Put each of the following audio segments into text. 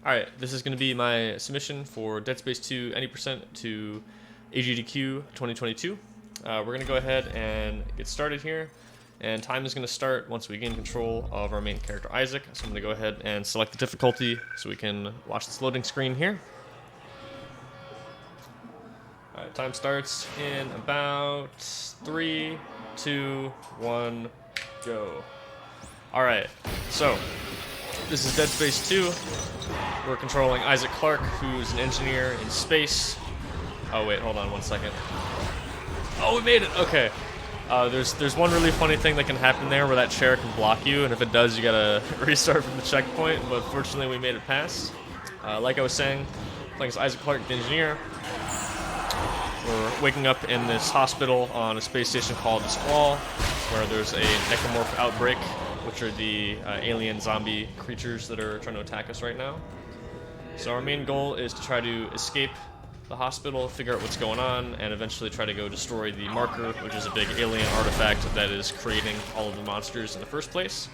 Alright, this is going to be my submission for Dead Space 2 any% to AGDQ 2022. We're going to go ahead and get started here, and time is going to start once we gain control of our main character Isaac. So I'm going to go ahead and select the difficulty so we can watch this loading screen here. Alright, time starts in about 3, 2, 1, go. Alright, so this is Dead Space 2. We're controlling Isaac Clarke, who's an engineer in space. Oh wait, hold on 1 second. Oh, we made it! Okay. There's one really funny thing that can happen there where that chair can block you, and if it does, you gotta restart from the checkpoint, but fortunately we made it past. Like I was saying, playing as Isaac Clarke, the engineer. We're waking up in this hospital on a space station called the Squall, where there's a necromorph outbreak, which are the alien zombie creatures that are trying to attack us right now. So our main goal is to try to escape the hospital, figure out what's going on, and eventually try to go destroy the marker, which is a big alien artifact that is creating all of the monsters in the first place.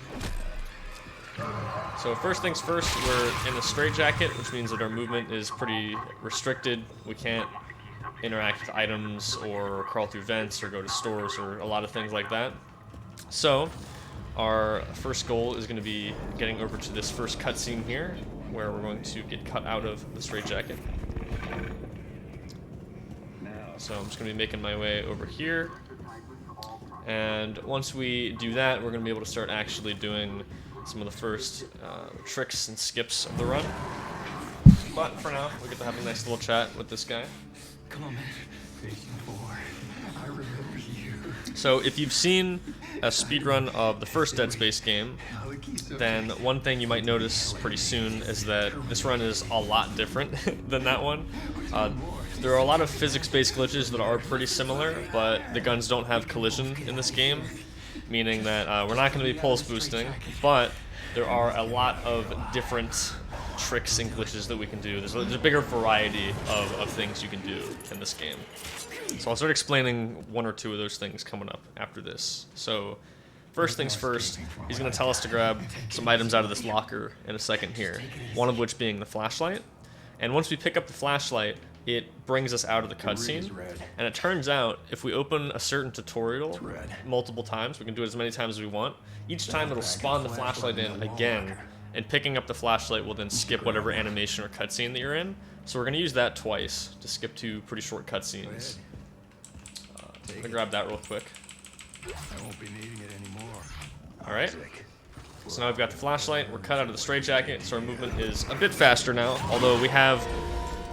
So first things first, we're in a straitjacket, which means that our movement is pretty restricted. We can't interact with items or crawl through vents or go to stores or a lot of things like that. So our first goal is going to be getting over to this first cutscene here, where we're going to get cut out of the straitjacket. So I'm just going to be making my way over here, and once we do that, we're going to be able to start actually doing some of the first tricks and skips of the run. But for now, we get to have a nice little chat with this guy. Come on, man. I remember you. So if you've seen a speedrun of the first Dead Space game, then one thing you might notice pretty soon is that this run is a lot different than that one. There are a lot of physics-based glitches that are pretty similar, but the guns don't have collision in this game, meaning that we're not going to be pulse boosting, but there are a lot of different tricks and glitches that we can do. There's a bigger variety of things you can do in this game. So I'll start explaining one or two of those things coming up after this. So first things first, he's going to tell us to grab some items out of this locker in a second here, one of which being the flashlight. And once we pick up the flashlight, it brings us out of the cutscene, and it turns out if we open a certain tutorial multiple times, we can do it as many times as we want, each time it'll spawn the flashlight in again, and picking up the flashlight will then skip whatever animation or cutscene that you're in. So we're going to use that twice to skip two pretty short cutscenes. I'm going to grab that real quick. I won't be needing it anymore. Alright. So now we've got the flashlight, we're cut out of the straitjacket, so our movement is a bit faster now, although we have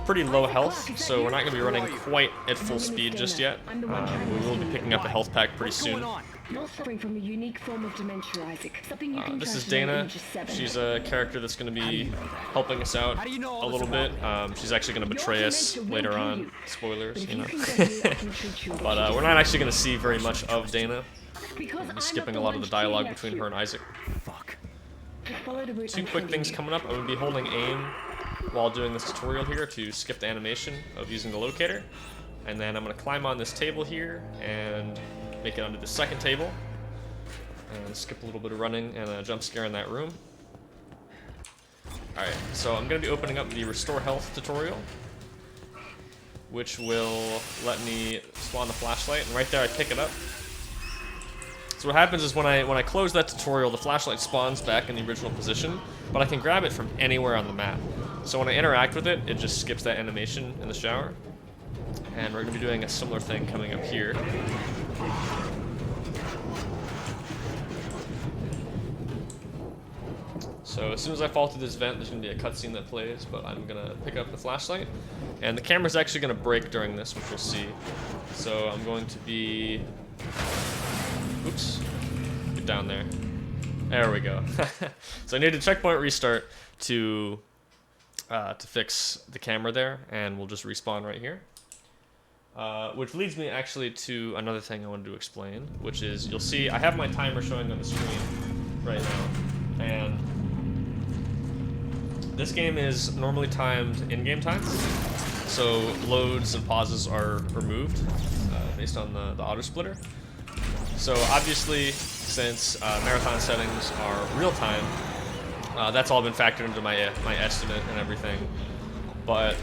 pretty low health, so we're not going to be running quite at full speed just yet. We will be picking up a health pack pretty soon. This is Dana. She's a character that's going to be helping us out a little bit. She's actually going to betray us later on. Spoilers, you know. But we're not actually going to see very much of Dana. We'll be skipping a lot of the dialogue between her and Isaac. Two quick things coming up. I'm going to be holding aim while doing this tutorial here to skip the animation of using the locator. And then I'm going to climb on this table here and make it onto the second table. And skip a little bit of running and a jump scare in that room. Alright, so I'm going to be opening up the Restore Health tutorial, which will let me spawn the flashlight, and right there I pick it up. So what happens is when I close that tutorial, the flashlight spawns back in the original position, but I can grab it from anywhere on the map. So when I interact with it, it just skips that animation in the shower. And we're going to be doing a similar thing coming up here. So as soon as I fall through this vent, there's going to be a cutscene that plays, but I'm going to pick up the flashlight. And the camera's actually going to break during this, which we'll see. So I'm going to be... Oops. Get down there. There we go. So I need a checkpoint restart to fix the camera there, and we'll just respawn right here. Which leads me actually to another thing I wanted to explain, which is you'll see I have my timer showing on the screen right now, and this game is normally timed in-game time, so loads and pauses are removed based on the auto splitter. So obviously, since marathon settings are real time, That's all been factored into my estimate and everything. But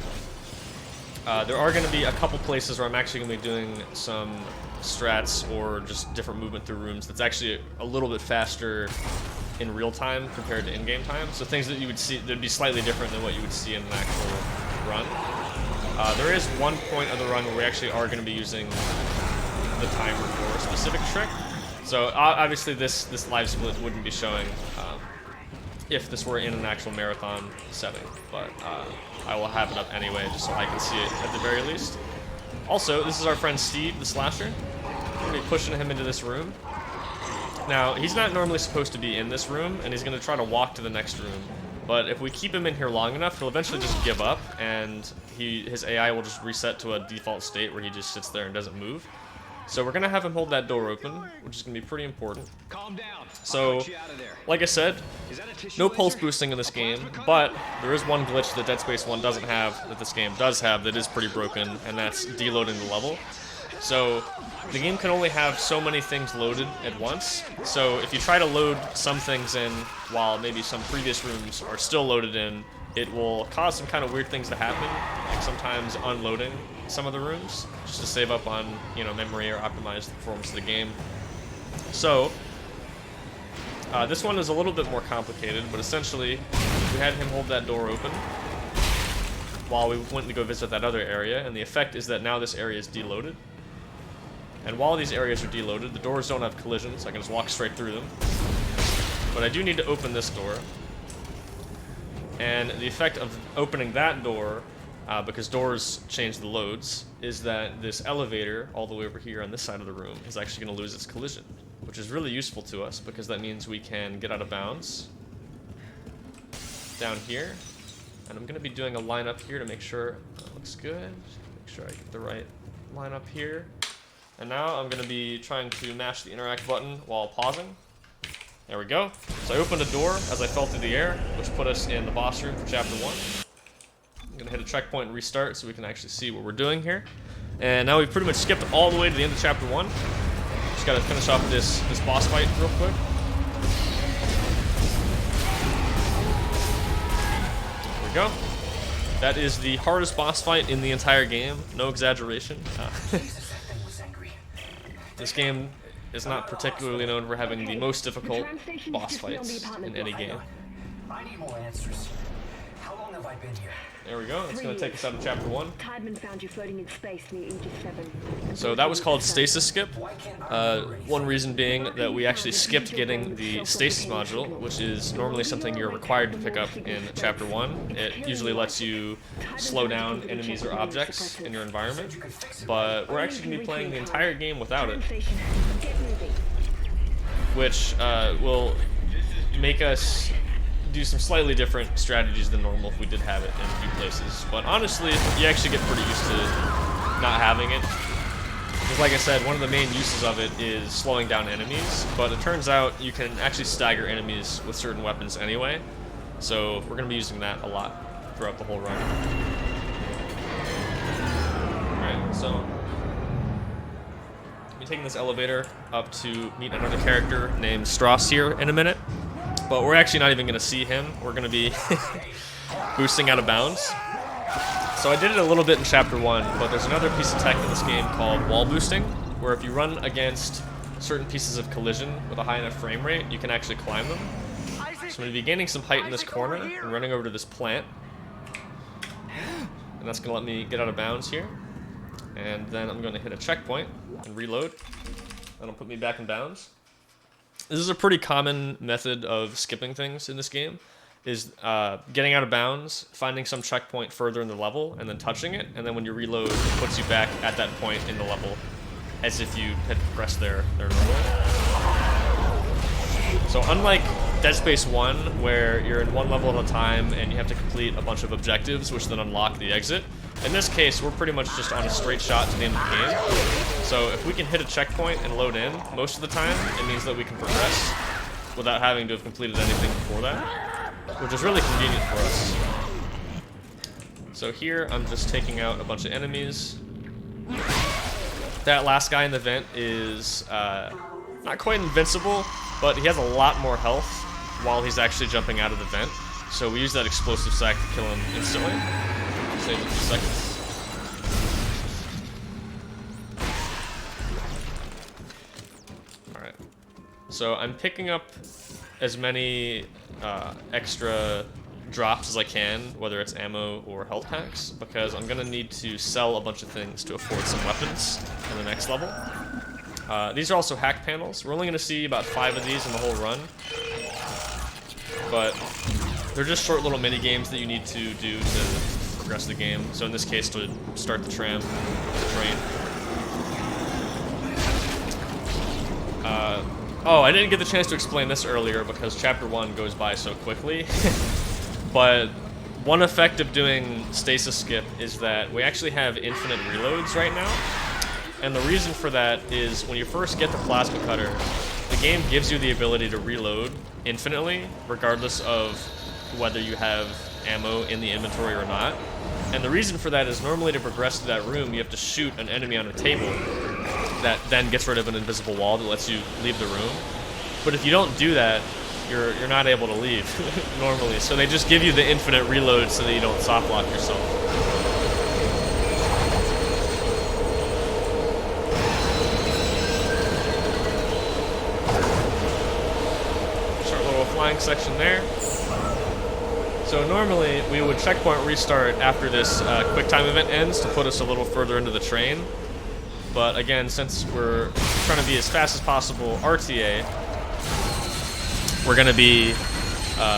there are going to be a couple places where I'm actually going to be doing some strats or just different movement through rooms that's actually a little bit faster in real time compared to in-game time. So things that you would see that'd be slightly different than what you would see in an actual run. There is one point of the run where we actually are going to be using the timer for a specific trick. So obviously this live split wouldn't be showing if this were in an actual marathon setting, but I will have it up anyway just so I can see it at the very least. Also, this is our friend Steve, the slasher. We're going to be pushing him into this room. Now, he's not normally supposed to be in this room, and he's going to try to walk to the next room. But if we keep him in here long enough, he'll eventually just give up, and his AI will just reset to a default state where he just sits there and doesn't move. So we're going to have him hold that door open, which is going to be pretty important. Calm down. So, like I said, no pulse boosting in this game, but there is one glitch that Dead Space 1 doesn't have, that this game does have, that is pretty broken, and that's deloading the level. So, the game can only have so many things loaded at once, so if you try to load some things in while maybe some previous rooms are still loaded in, it will cause some kind of weird things to happen, like sometimes unloading some of the rooms, just to save up on, you know, memory or optimize the performance of the game. So, this one is a little bit more complicated, but essentially, we had him hold that door open while we went to go visit that other area, and the effect is that now this area is deloaded. And while these areas are deloaded, the doors don't have collisions, so I can just walk straight through them. But I do need to open this door. And the effect of opening that door, because doors change the loads, is that this elevator, all the way over here on this side of the room, is actually going to lose its collision, which is really useful to us, because that means we can get out of bounds down here. And I'm going to be doing a line up here to make sure it looks good. Make sure I get the right line up here. And now I'm going to be trying to mash the interact button while pausing. There we go. So I opened a door as I fell through the air, which put us in the boss room for Chapter 1. I'm going to hit a checkpoint and restart so we can actually see what we're doing here. And now we've pretty much skipped all the way to the end of Chapter 1. Just got to finish off this boss fight real quick. There we go. That is the hardest boss fight in the entire game. No exaggeration. This game is not particularly known for having the most difficult boss fights in any game. I need more answers. How long have I been here? There we go. That's going to take us out of Chapter 1. Tideman found you floating in space near Aegis 7. So that was called Stasis Skip. One reason being that we actually skipped getting the Stasis module, which is normally something you're required to pick up in Chapter 1. It usually lets you slow down enemies or objects in your environment, but we're actually going to be playing the entire game without it, which will make us do some slightly different strategies than normal if we did have it in a few places. But honestly, you actually get pretty used to not having it. Because like I said, one of the main uses of it is slowing down enemies, but it turns out you can actually stagger enemies with certain weapons anyway. So we're going to be using that a lot throughout the whole run. Alright, so I'll be taking this elevator up to meet another character named Strauss here in a minute. But we're actually not even going to see him. We're going to be boosting out of bounds. So I did it a little bit in Chapter 1, but there's another piece of tech in this game called wall boosting, where if you run against certain pieces of collision with a high enough frame rate, you can actually climb them. So I'm going to be gaining some height in this corner and running over to this plant. And that's going to let me get out of bounds here. And then I'm going to hit a checkpoint and reload. That'll put me back in bounds. This is a pretty common method of skipping things in this game, is getting out of bounds, finding some checkpoint further in the level, and then touching it, and then when you reload, it puts you back at that point in the level, as if you had progressed there normally. So unlike Dead Space 1, where you're in one level at a time and you have to complete a bunch of objectives, which then unlock the exit, in this case, we're pretty much just on a straight shot to the end of the game. So if we can hit a checkpoint and load in most of the time, it means that we can progress without having to have completed anything before that, which is really convenient for us. So here, I'm just taking out a bunch of enemies. That last guy in the vent is not quite invincible, but he has a lot more health while he's actually jumping out of the vent. So we use that explosive sack to kill him instantly. Saves a few seconds. Alright. So I'm picking up as many extra drops as I can, whether it's ammo or health packs, because I'm gonna need to sell a bunch of things to afford some weapons in the next level. These are also hack panels. We're only gonna see about 5 of these in the whole run, but they're just short little mini games that you need to do to progress the game. So in this case, to start the train. Oh, I didn't get the chance to explain this earlier because chapter 1 goes by so quickly. But one effect of doing stasis skip is that we actually have infinite reloads right now. And the reason for that is when you first get the plasma cutter, the game gives you the ability to reload infinitely, regardless of whether you have ammo in the inventory or not. And the reason for that is normally to progress to that room, you have to shoot an enemy on a table that then gets rid of an invisible wall that lets you leave the room. But if you don't do that, you're not able to leave normally. So they just give you the infinite reload so that you don't soft lock yourself. Short little flying section there. So normally we would checkpoint restart after this quick time event ends to put us a little further into the train. But again, since we're trying to be as fast as possible RTA, we're going to be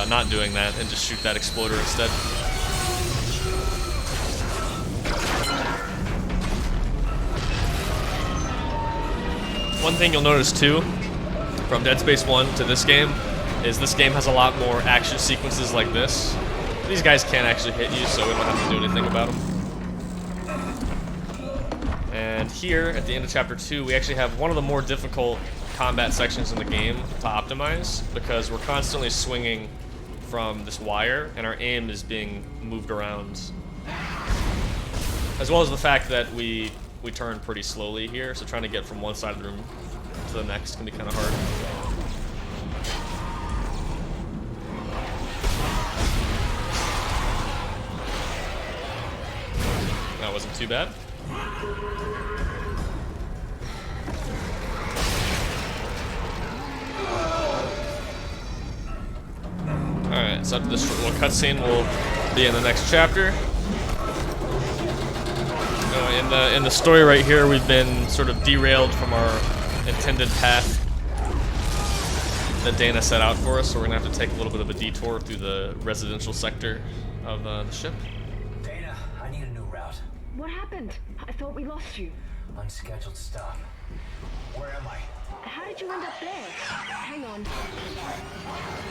not doing that and just shoot that exploder instead. One thing you'll notice too, from Dead Space 1 to this game has a lot more action sequences like this. These guys can't actually hit you, so we don't have to do anything about them. And here, at the end of Chapter 2, we actually have one of the more difficult combat sections in the game to optimize, because we're constantly swinging from this wire, and our aim is being moved around. As well as the fact that we turn pretty slowly here, so trying to get from one side of the room to the next can be kind of hard. That wasn't too bad. Alright, so after this short little cutscene, we'll be in the next chapter. In the story right here, we've been sort of derailed from our intended path that Dana set out for us, so we're gonna have to take a little bit of a detour through the residential sector of the ship. Dana, I need a new route. What happened? I thought we lost you. Unscheduled stop. Where am I? How did you end up there? Hang on.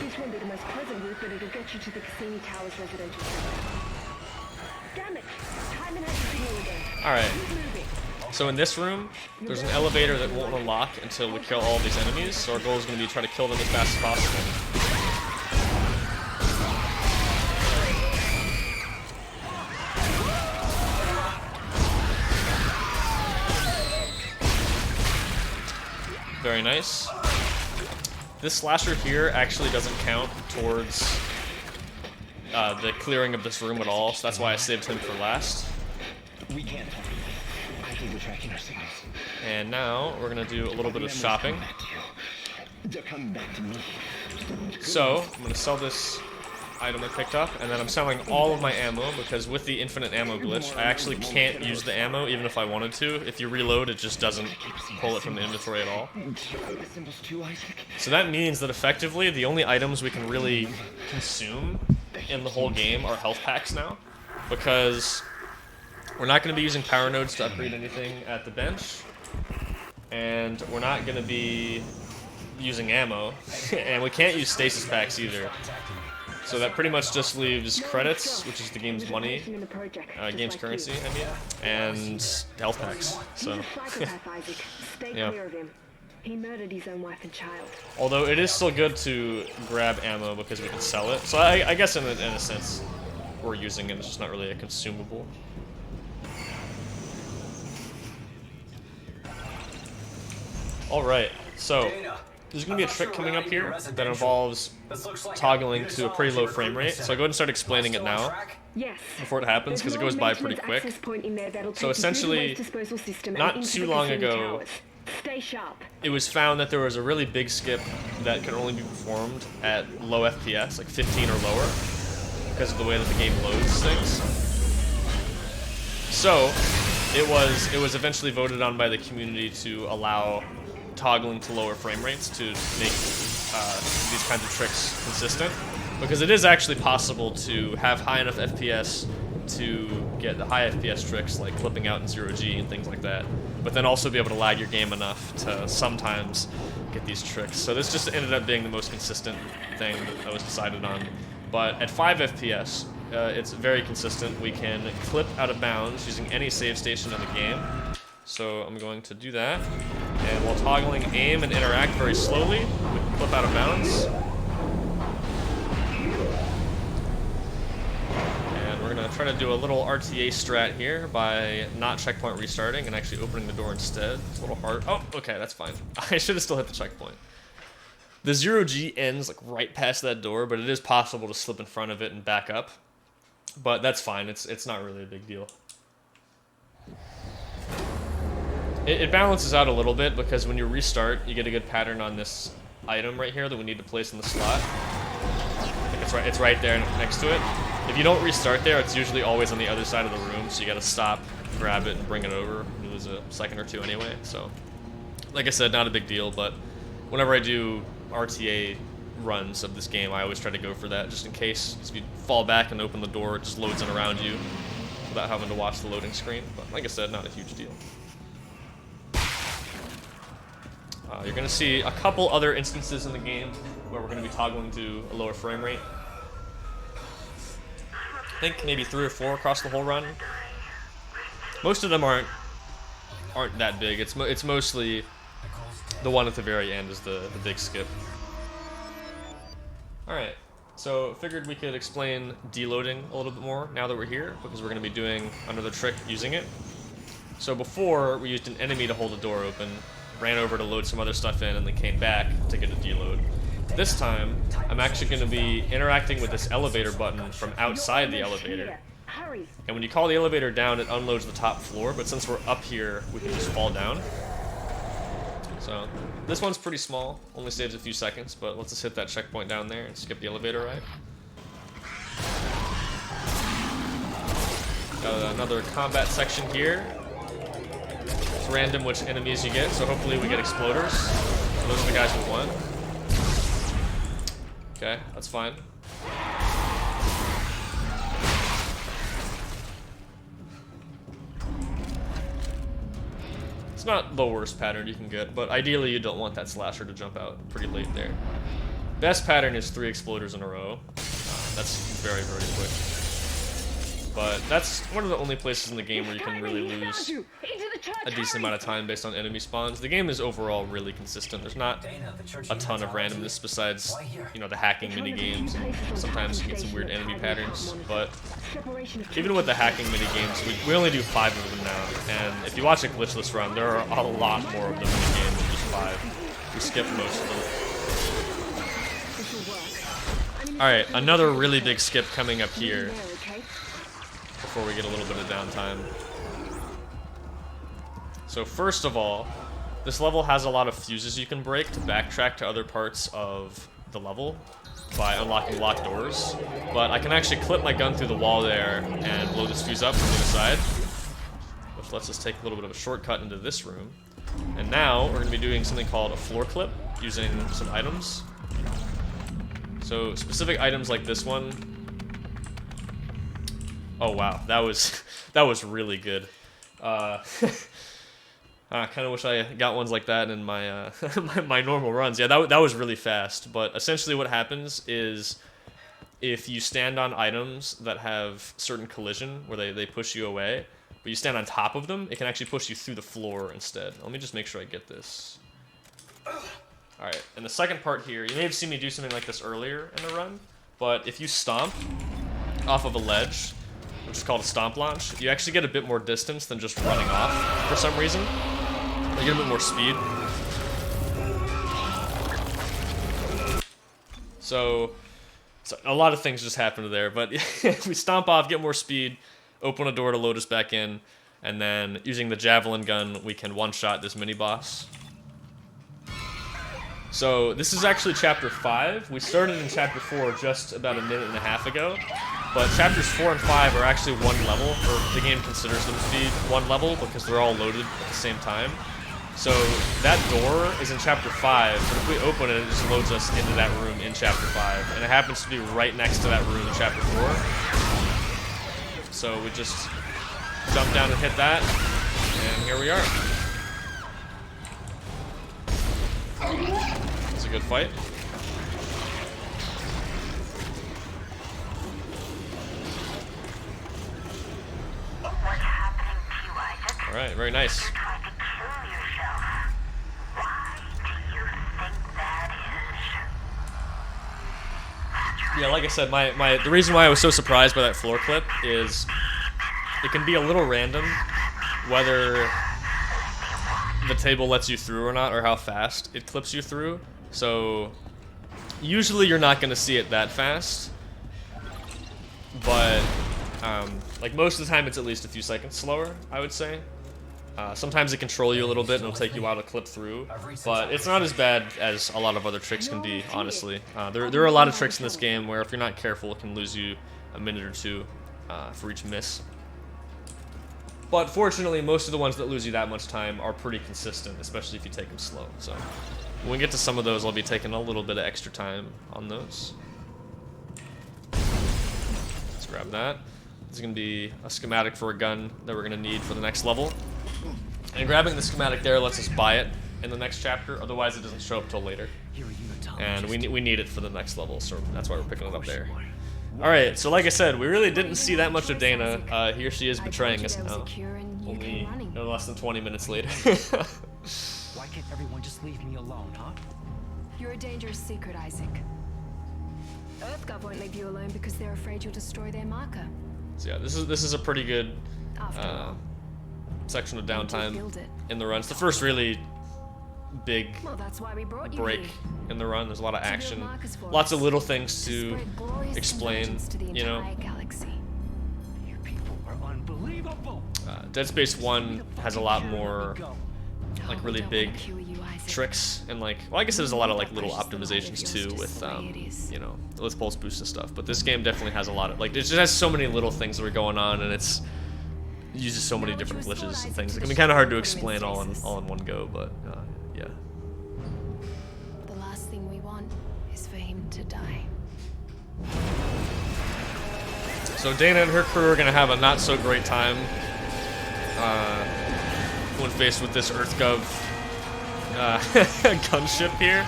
This won't be the most pleasant route, but it'll get you to the Cassini Towers residential center. Damn it! Timon has the signal again. Alright. So in this room, there's an elevator that won't unlock until we kill all of these enemies, so our goal is going to be to try to kill them as fast as possible. Very nice. This slasher here actually doesn't count towards the clearing of this room at all, so that's why I saved him for last. We can't. I think we're tracking our signals. And now we're gonna do a little bit of shopping. They're coming back to me. So I'm gonna sell this item I picked up, and then I'm selling all of my ammo, because with the infinite ammo glitch, I actually can't use the ammo even if I wanted to. If you reload, it just doesn't pull it from the inventory at all. So that means that effectively the only items we can really consume in the whole game are health packs now, because we're not going to be using power nodes to upgrade anything at the bench, and we're not going to be using ammo, and we can't use stasis packs either. So that pretty much just leaves credits, which is the game's money, game's currency, I mean, and health packs. So, yeah. He murdered his own wife and child. Although it is still good to grab ammo because we can sell it. So I guess in a sense, we're using it. It's just not really a consumable. All right. So there's going to be a trick coming up here that involves toggling to a pretty low frame rate. So I'll go ahead and start explaining it now Yes. before it happens, because it goes by pretty quick. So essentially, not too long ago, Stay sharp. it was found that there was a really big skip that could only be performed at low FPS, like 15 or lower, because of the way that the game loads things. So it was eventually voted on by the community to allow toggling to lower frame rates to make these kinds of tricks consistent, because it is actually possible to have high enough FPS to get the high FPS tricks like clipping out in 0G and things like that, but then also be able to lag your game enough to sometimes get these tricks. So this just ended up being the most consistent thing that was decided on. But at 5 FPS, it's very consistent. We can clip out of bounds using any save station in the game. So I'm going to do that, and while toggling aim and interact very slowly, we can clip out of bounds. And we're going to try to do a little RTA strat here by not checkpoint restarting and actually opening the door instead. It's a little hard. Oh, okay, that's fine. I should have still hit the checkpoint. The 0G ends like right past that door, but it is possible to slip in front of it and back up. But that's fine. It's not really a big deal. It balances out a little bit, because when you restart, you get a good pattern on this item right here that we need to place in the slot. It's right there next to it. If you don't restart there, it's usually always on the other side of the room, so you gotta stop, grab it, and bring it over. You lose a second or two anyway, so... Like I said, not a big deal, but whenever I do RTA runs of this game, I always try to go for that, just in case. If you fall back and open the door, it just loads in around you without having to watch the loading screen. But like I said, not a huge deal. You're going to see a couple other instances in the game where we're going to be toggling to a lower frame rate. I think maybe 3 or 4 across the whole run. Most of them aren't that big. It's mostly the one at the very end is the big skip. Alright, so figured we could explain deloading a little bit more now that we're here, because we're going to be doing another trick using it. So before, we used an enemy to hold the door open, ran over to load some other stuff in, and then came back to get a deload. This time, I'm actually going to be interacting with this elevator button from outside the elevator. And when you call the elevator down, it unloads the top floor, but since we're up here, we can just fall down. So, this one's pretty small, only saves a few seconds, but let's just hit that checkpoint down there and skip the elevator ride. Got another combat section here. It's random which enemies you get, so hopefully we get exploders. So those are the guys we won. Okay, that's fine. It's not the worst pattern you can get, but ideally you don't want that slasher to jump out pretty late there. Best pattern is 3 exploders in a row. That's very, very quick. But that's one of the only places in the game where you can really lose a decent amount of time based on enemy spawns. The game is overall really consistent. There's not a ton of randomness besides, you know, the hacking mini games, and sometimes you get some weird enemy patterns. But even with the hacking mini games, we only do 5 of them now. And if you watch a glitchless run, there are a lot more of them in the game than just 5. We skip most of them. Alright, another really big skip coming up here before we get a little bit of downtime. So first of all, this level has a lot of fuses you can break to backtrack to other parts of the level by unlocking locked doors. But I can actually clip my gun through the wall there and blow this fuse up from the other side, which lets us take a little bit of a shortcut into this room. And now we're going to be doing something called a floor clip using some items. So specific items like this one. Oh wow, that was really good. I kind of wish I got ones like that in my my normal runs. Yeah, that was really fast. But essentially, what happens is if you stand on items that have certain collision where they push you away, but you stand on top of them, it can actually push you through the floor instead. Let me just make sure I get this. All right, and the second part here, you may have seen me do something like this earlier in the run, but if you stomp off of a ledge, which is called a stomp launch, you actually get a bit more distance than just running off for some reason. You get a bit more speed. So a lot of things just happened there, but we stomp off, get more speed, open a door to load us back in, and then using the javelin gun, we can one-shot this mini-boss. So this is actually chapter 5. We started in chapter 4 just about a minute and a half ago, but chapters 4 and 5 are actually one level, or the game considers them to be one level because they're all loaded at the same time. So that door is in chapter 5, but if we open it, it just loads us into that room in chapter 5, and it happens to be right next to that room in chapter 4. So we just jump down and hit that, and here we are. It's a good fight. What's happening to you, Isaac? Alright, very nice. You tried to kill yourself. Why do you think that is? Yeah, like I said, the reason why I was so surprised by that floor clip is it can be a little random whether the table lets you through or not, or how fast it clips you through. So usually you're not going to see it that fast, but like most of the time it's at least a few seconds slower, I would say. Sometimes it can troll you a little bit and it'll take you a while to clip through, but it's not as bad as a lot of other tricks can be, honestly. There are a lot of tricks in this game where if you're not careful it can lose you a minute or two for each miss. But fortunately, most of the ones that lose you that much time are pretty consistent, especially if you take them slow. So when we get to some of those, I'll be taking a little bit of extra time on those. Let's grab that. This is going to be a schematic for a gun that we're going to need for the next level. And grabbing the schematic there lets us buy it in the next chapter, otherwise it doesn't show up till later. And we need it for the next level, so that's why we're picking it up there. Alright, so like I said, we really didn't see that much of Dana. Here she is betraying us now. Only no less than 20 minutes later. Why can't everyone just leave me alone, huh? You're a dangerous secret, Isaac. EarthGov won't leave you alone because they're afraid you'll destroy their marker. So yeah, this is a pretty good After all, section of you did downtime build it. in the run. It's the first really big Well, that's why we brought you break here. in the run. There's a lot of build action, markers for lots of us. little things to Spread glorious explain, intelligence to the you know. entire galaxy. You people are unbelievable. Dead Space 1 has a lot more like Oh, really we don't big wanna kill you, Isaac. tricks, and like, well, I guess there's a lot of like little optimizations too with you know, with pulse boost and stuff, but this game definitely has a lot of like, it just has so many little things that are going on, and it uses so many different glitches and things. It can be kind of hard to explain all in one go, but yeah. The last thing we want is for him to die. So Dana and her crew are gonna have a not so great time when faced with this EarthGov gunship here.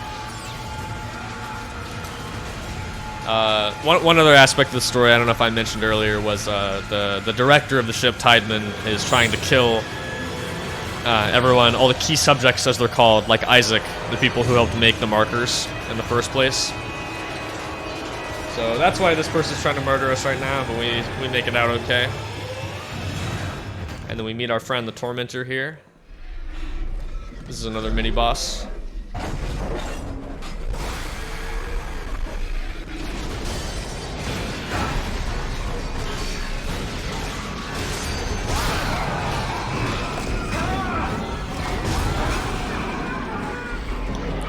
One other aspect of the story I don't know if I mentioned earlier was the director of the ship, Tideman, is trying to kill everyone, all the key subjects as they're called, like Isaac, the people who helped make the markers in the first place. So that's why this person's trying to murder us right now, but we make it out okay. And then we meet our friend the Tormentor here. This is another mini-boss.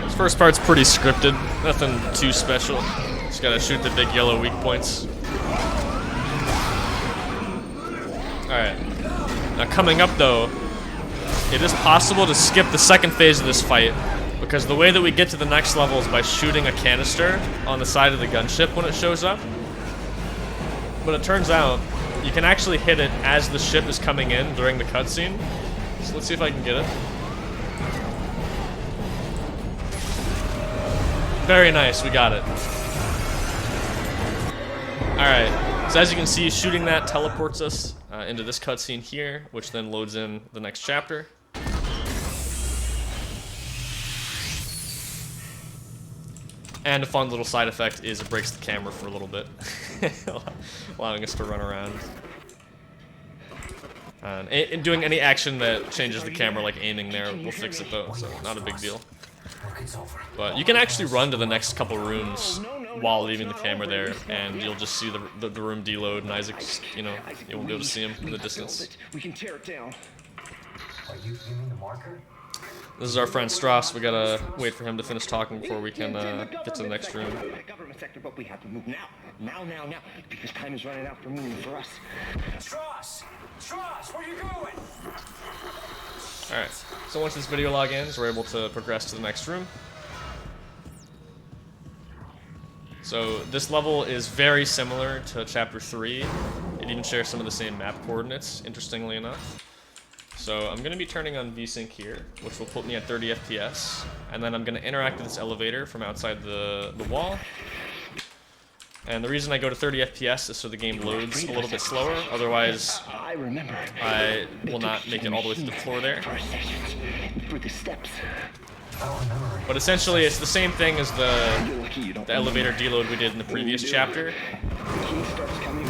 This first part's pretty scripted, nothing too special. Just gotta shoot the big yellow weak points. Alright. Now coming up though, it is possible to skip the second phase of this fight, because the way that we get to the next level is by shooting a canister on the side of the gunship when it shows up. But it turns out you can actually hit it as the ship is coming in during the cutscene. So let's see if I can get it. Very nice, we got it. Alright, so as you can see, shooting that teleports us into this cutscene here, which then loads in the next chapter. And a fun little side effect is it breaks the camera for a little bit, allowing us to run around. And doing any action that changes the camera, like aiming there, will fix it though, so not a big deal. Look, it's over. But you can actually run to the next couple rooms while leaving the camera there, and you'll just see the room deload, and Isaac's, you know, you won't be able to see him in the distance. We can tear it down. You mean the marker? This is our friend Strauss. We gotta wait for him to finish talking before we can get to the next room. Government sector, but we have to move now. Now. Because time is running out for me and for us. Strauss, where you going? Alright, so once this video log ends, we're able to progress to the next room. So this level is very similar to Chapter 3. It even shares some of the same map coordinates, interestingly enough. So I'm going to be turning on VSync here, which will put me at 30 FPS. And then I'm going to interact with this elevator from outside the wall. And the reason I go to 30 FPS is so the game loads a little bit slower. Otherwise, I remember. I will not make it all the way to the floor there. For the steps. But essentially, it's the same thing as the elevator deload we did in the previous chapter.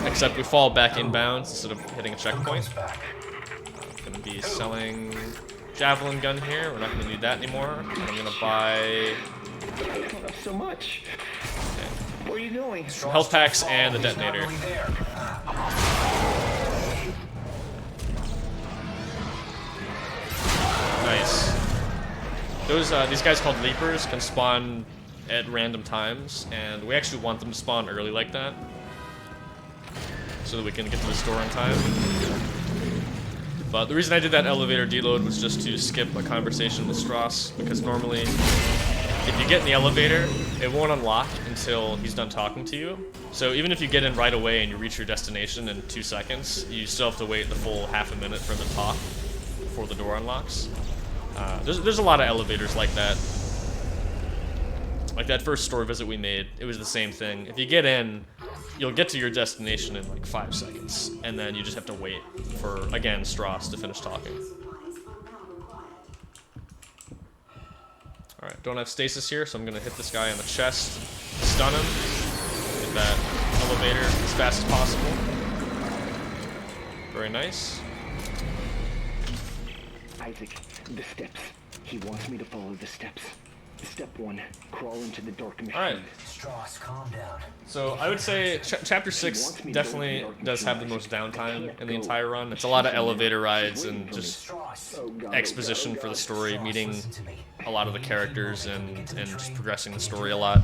Except we fall back inbounds instead of hitting a checkpoint. Gonna be selling javelin gun here. We're not gonna need that anymore. I'm gonna buy so much. What are you doing? Health packs and the detonator. Nice. These guys called Leapers can spawn at random times, and we actually want them to spawn early like that, so that we can get to the store on time. But the reason I did that elevator deload was just to skip a conversation with Strauss, because normally, if you get in the elevator, it won't unlock until he's done talking to you. So even if you get in right away and you reach your destination in 2 seconds, you still have to wait the full half a minute for him to talk before the door unlocks. There's a lot of elevators like that. Like that first store visit we made, it was the same thing. If you get in, you'll get to your destination in like 5 seconds, and then you just have to wait for, again, Strauss to finish talking. Alright, don't have stasis here, so I'm gonna hit this guy on the chest, stun him, get that elevator as fast as possible. Very nice. Isaac, the steps. He wants me to follow the steps. Step 1, crawl into the dark machine. Alright. Strauss, calm down. So I would say Chapter 6 definitely does have the most downtime in the entire run. It's a lot of elevator rides and just exposition for the story, meeting a lot of the characters and just progressing the story a lot.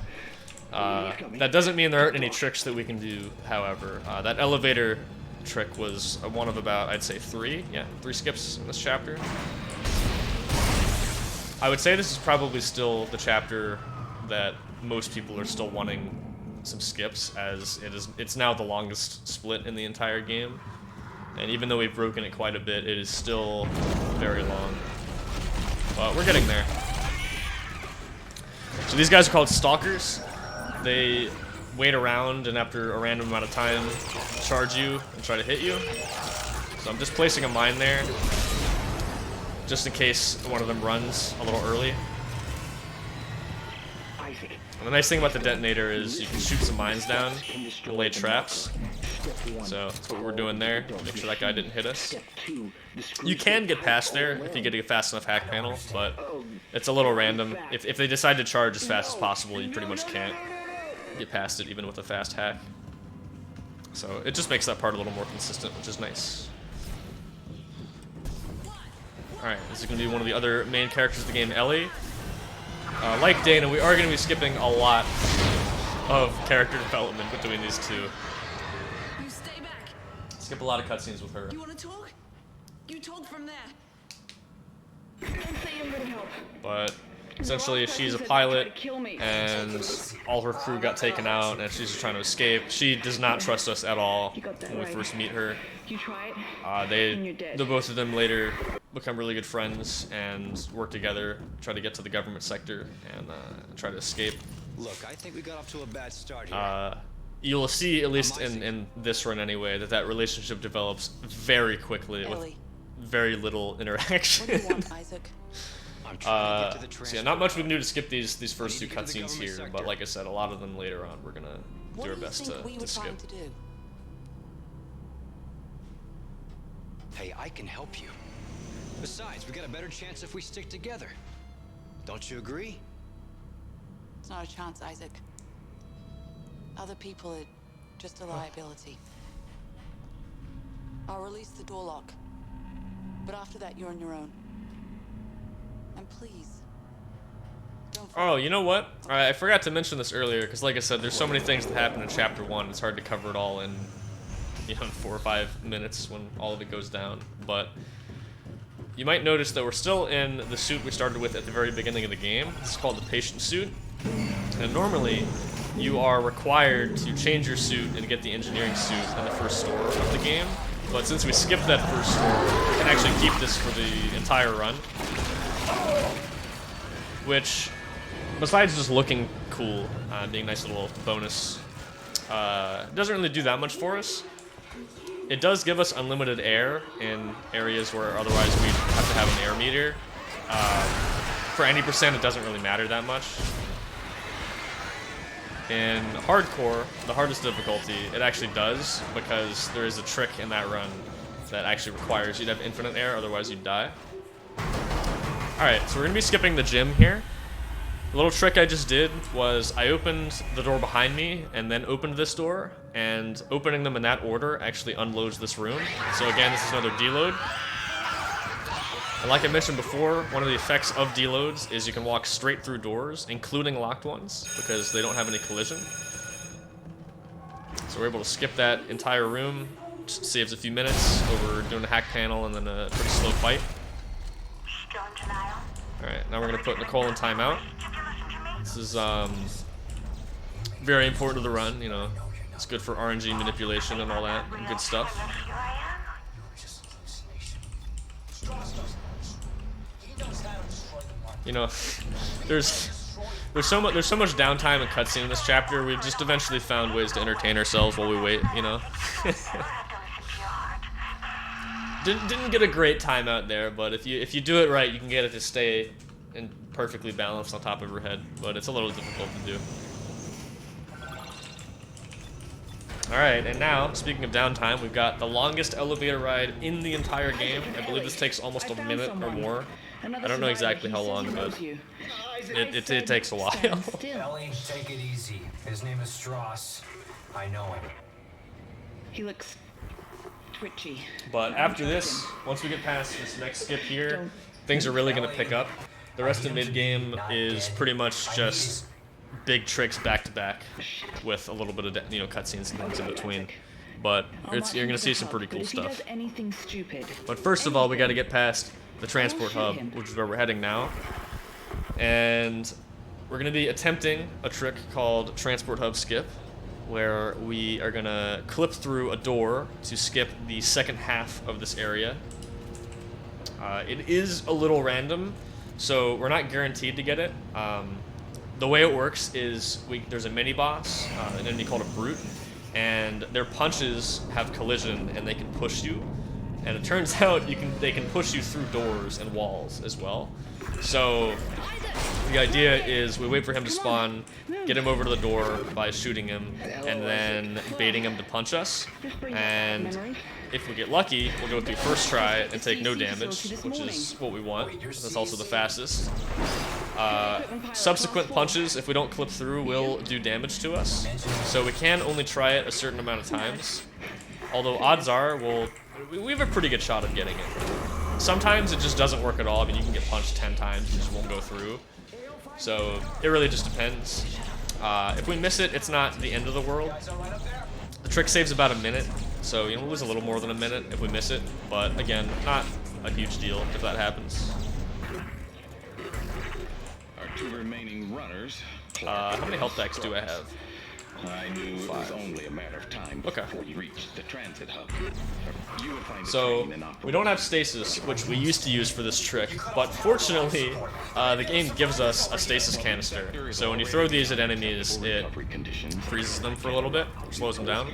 That doesn't mean there aren't any tricks that we can do, however. That elevator trick was one of about, I'd say, 3 skips in this chapter. I would say this is probably still the chapter that most people are still wanting some skips, as it's now the longest split in the entire game. And even though we've broken it quite a bit, it is still very long. But we're getting there. So these guys are called Stalkers. They wait around and after a random amount of time charge you and try to hit you. So I'm just placing a mine there, just in case one of them runs a little early. And the nice thing about the detonator is you can shoot some mines down and lay traps. So that's what we're doing there. Make sure that guy didn't hit us. You can get past there if you get a fast enough hack panel, but it's a little random. If they decide to charge as fast as possible, you pretty much can't get past it even with a fast hack. So it just makes that part a little more consistent, which is nice. Alright, this is going to be one of the other main characters of the game, Ellie. Like Dana, we are going to be skipping a lot of character development between these two. You stay back. Skip a lot of cutscenes with her. You want to talk? You talk from there. Don't say you're gonna help. But essentially, she's a pilot, and all her crew got taken out, and she's trying to escape. She does not trust us at all when we first meet her. You try it. The both of them later become really good friends and work together, try to get to the government sector and try to escape. Look, I think we got off to a bad start here. You'll see, at least in this run anyway, that relationship develops very quickly with very little interaction. What do you want, Isaac? I'm trying to get to the So yeah, not much we can do to skip these first 2 cutscenes here, but like I said, a lot of them later on we're gonna do our best to skip. To do? Hey, I can help you. Besides, we got a better chance if we stick together. Don't you agree? It's not a chance, Isaac. Other people are just a liability. I'll release the door lock. But after that, you're on your own. And please, don't Oh, you know what? I forgot to mention this earlier, because like I said, there's so many things that happen in Chapter 1, it's hard to cover it all in, in 4 or 5 minutes when all of it goes down. But you might notice that we're still in the suit we started with at the very beginning of the game. It's called the patient suit. And normally, you are required to change your suit and get the engineering suit in the first store of the game. But since we skipped that first store, we can actually keep this for the entire run. Which, besides just looking cool, being a nice little bonus, doesn't really do that much for us. It does give us unlimited air in areas where otherwise we'd have to have an air meter. For any percent, it doesn't really matter that much. In hardcore, the hardest difficulty, it actually does, because there is a trick in that run that actually requires you to have infinite air, otherwise you'd die. Alright, so we're going to be skipping the gym here. The little trick I just did was I opened the door behind me and then opened this door, and opening them in that order actually unloads this room. So again, this is another deload. And like I mentioned before, one of the effects of deloads is you can walk straight through doors, including locked ones, because they don't have any collision. So we're able to skip that entire room, just saves a few minutes over doing a hack panel and then a pretty slow fight. Still in denial? Alright, now we're going to put Nicole in timeout. This is very important to the run, you know. It's good for RNG manipulation and all that and good stuff. Here I am. You know, there's so much downtime and cutscene in this chapter. We've just eventually found ways to entertain ourselves while we wait. You know, didn't get a great timeout there, but if you do it right, you can get it to stay and perfectly balanced on top of your head. But it's a little difficult to do. All right, and now speaking of downtime, we've got the longest elevator ride in the entire game. I believe this takes almost a minute or more. I don't know exactly how long, but it takes a while. Ellie, take it easy. His name is Strauss. I know him. He looks twitchy. But after this, once we get past this next skip here, things are really going to pick up. The rest of mid-game is pretty much just big tricks back to back with a little bit of cutscenes and things in between. But you're going to see some pretty cool stuff. But first of all, we got to get past the transport hub, which is where we're heading now. And we're going to be attempting a trick called transport hub skip, where we are going to clip through a door to skip the second half of this area. It is a little random, so we're not guaranteed to get it. The way it works is there's a mini-boss, an enemy called a brute, and their punches have collision and they can push you. And it turns out they can push you through doors and walls as well. So the idea is we wait for him to spawn, get him over to the door by shooting him, and then baiting him to punch us. And if we get lucky, we'll go through first try and take no damage, which is what we want. That's also the fastest. Subsequent punches, if we don't clip through, will do damage to us. So we can only try it a certain amount of times. Although odds are we have a pretty good shot of getting it. Sometimes it just doesn't work at all. I mean, you can get punched 10 times, it just won't go through. So it really just depends. If we miss it, it's not the end of the world. The trick saves about a minute, so we'll lose a little more than a minute if we miss it. But again, not a huge deal if that happens. Our 2 remaining runners. How many health packs do I have? I knew it was only a matter of time before you reached the transit hub. You would find So we don't have stasis, which we used to use for this trick, but fortunately, the game gives us a stasis canister. So when you throw these at enemies, it freezes them for a little bit, slows them down.